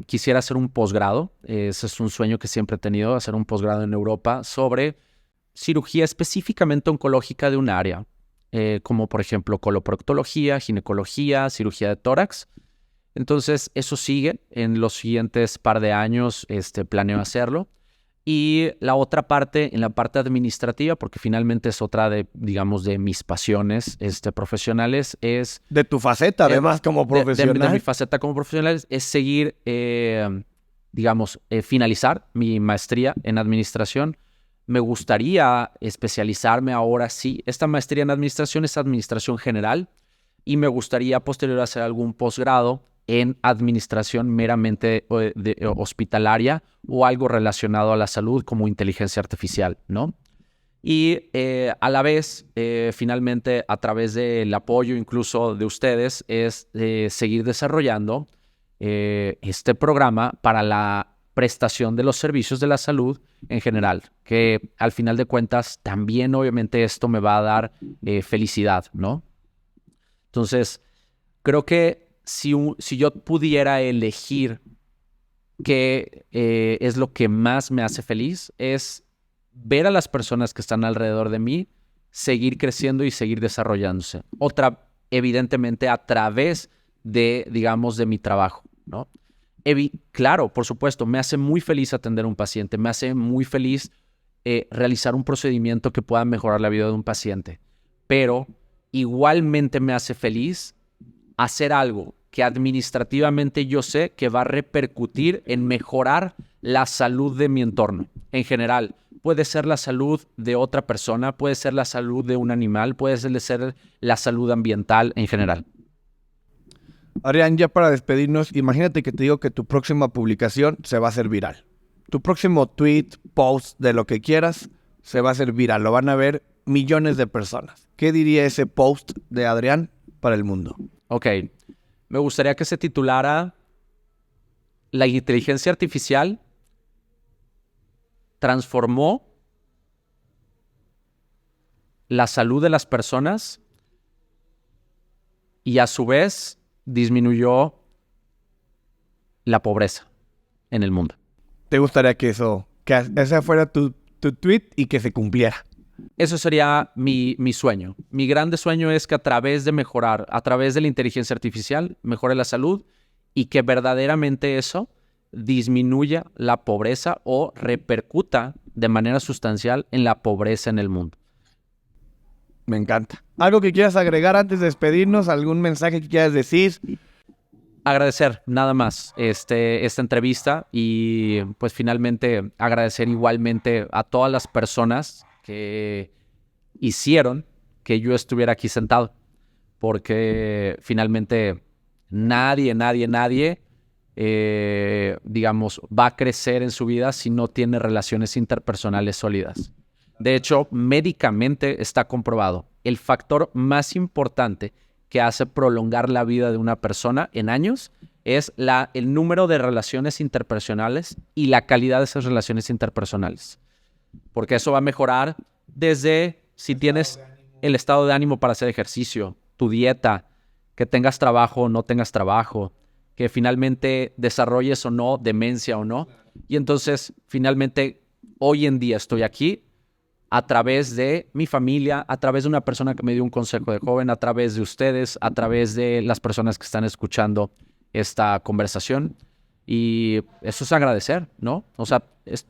B: Quisiera hacer un posgrado. Ese es un sueño que siempre he tenido, hacer un posgrado en Europa sobre cirugía específicamente oncológica de un área, como por ejemplo coloproctología, ginecología, cirugía de tórax. Entonces, eso sigue en los siguientes par de años, planeo hacerlo. Y la otra parte, en la parte administrativa, porque finalmente es otra de, digamos, de mis pasiones profesionales, es...
A: De tu faceta, además, como profesional.
B: De mi faceta como profesional es seguir, finalizar mi maestría en administración. Me gustaría especializarme ahora sí. Esta maestría en administración es administración general y me gustaría posterior hacer algún posgrado en administración meramente hospitalaria o algo relacionado a la salud como inteligencia artificial, ¿no? Y a la vez, finalmente, a través del apoyo incluso de ustedes, es seguir desarrollando este programa para la prestación de los servicios de la salud en general, que al final de cuentas también obviamente esto me va a dar felicidad, ¿no? Entonces, creo que si yo pudiera elegir qué es lo que más me hace feliz, es ver a las personas que están alrededor de mí seguir creciendo y seguir desarrollándose. Evidentemente, a través de, digamos, de mi trabajo, ¿no? Claro, por supuesto, me hace muy feliz atender a un paciente, me hace muy feliz realizar un procedimiento que pueda mejorar la vida de un paciente, pero igualmente me hace feliz hacer algo que administrativamente yo sé que va a repercutir en mejorar la salud de mi entorno. En general, puede ser la salud de otra persona, puede ser la salud de un animal, puede ser la salud ambiental en general.
A: Adrián, ya para despedirnos, imagínate que te digo que tu próxima publicación se va a hacer viral. Tu próximo tweet, post, de lo que quieras, se va a hacer viral. Lo van a ver millones de personas. ¿Qué diría ese post de Adrián para el mundo?
B: Ok. Me gustaría que se titulara La inteligencia artificial transformó la salud de las personas y a su vez disminuyó la pobreza en el mundo.
A: ¿Te gustaría que ese fuera tu tweet y que se cumpliera?
B: Eso sería mi sueño. Mi grande sueño es que a través de mejorar, a través de la inteligencia artificial, mejore la salud y que verdaderamente eso disminuya la pobreza o repercuta de manera sustancial en la pobreza en el mundo.
A: Me encanta. ¿Algo que quieras agregar antes de despedirnos? ¿Algún mensaje que quieras decir?
B: Agradecer nada más esta entrevista y pues finalmente agradecer igualmente a todas las personas que hicieron que yo estuviera aquí sentado, porque finalmente nadie, digamos, va a crecer en su vida si no tiene relaciones interpersonales sólidas. De hecho, médicamente está comprobado. El factor más importante que hace prolongar la vida de una persona en años es el número de relaciones interpersonales y la calidad de esas relaciones interpersonales. Porque eso va a mejorar desde si tienes el estado de ánimo para hacer ejercicio, tu dieta, que tengas trabajo o no tengas trabajo, que finalmente desarrolles o no demencia o no. Y entonces, finalmente, hoy en día estoy aquí a través de mi familia, a través de una persona que me dio un consejo de joven, a través de ustedes, a través de las personas que están escuchando esta conversación. Y eso es agradecer, ¿no? O sea,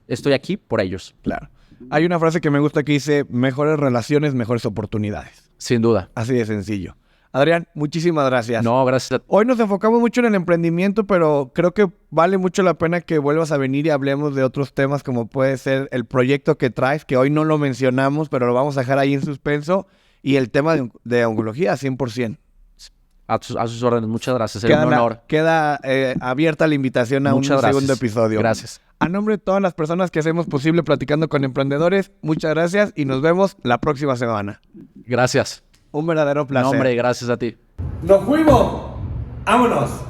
B: estoy aquí por ellos.
A: Claro. Hay una frase que me gusta que dice, mejores relaciones, mejores oportunidades.
B: Sin duda.
A: Así de sencillo. Adrián, muchísimas gracias.
B: No, gracias.
A: Hoy nos enfocamos mucho en el emprendimiento, pero creo que vale mucho la pena que vuelvas a venir y hablemos de otros temas como puede ser el proyecto que traes, que hoy no lo mencionamos, pero lo vamos a dejar ahí en suspenso, y el tema de oncología, 100%.
B: A sus órdenes. Muchas gracias. Sería un honor.
A: Queda abierta la invitación a un segundo episodio.
B: Gracias.
A: A nombre de todas las personas que hacemos posible Platicando con Emprendedores, muchas gracias y nos vemos la próxima semana.
B: Gracias.
A: Un verdadero placer.
B: No, hombre, gracias a ti.
A: ¡Nos fuimos! ¡Vámonos!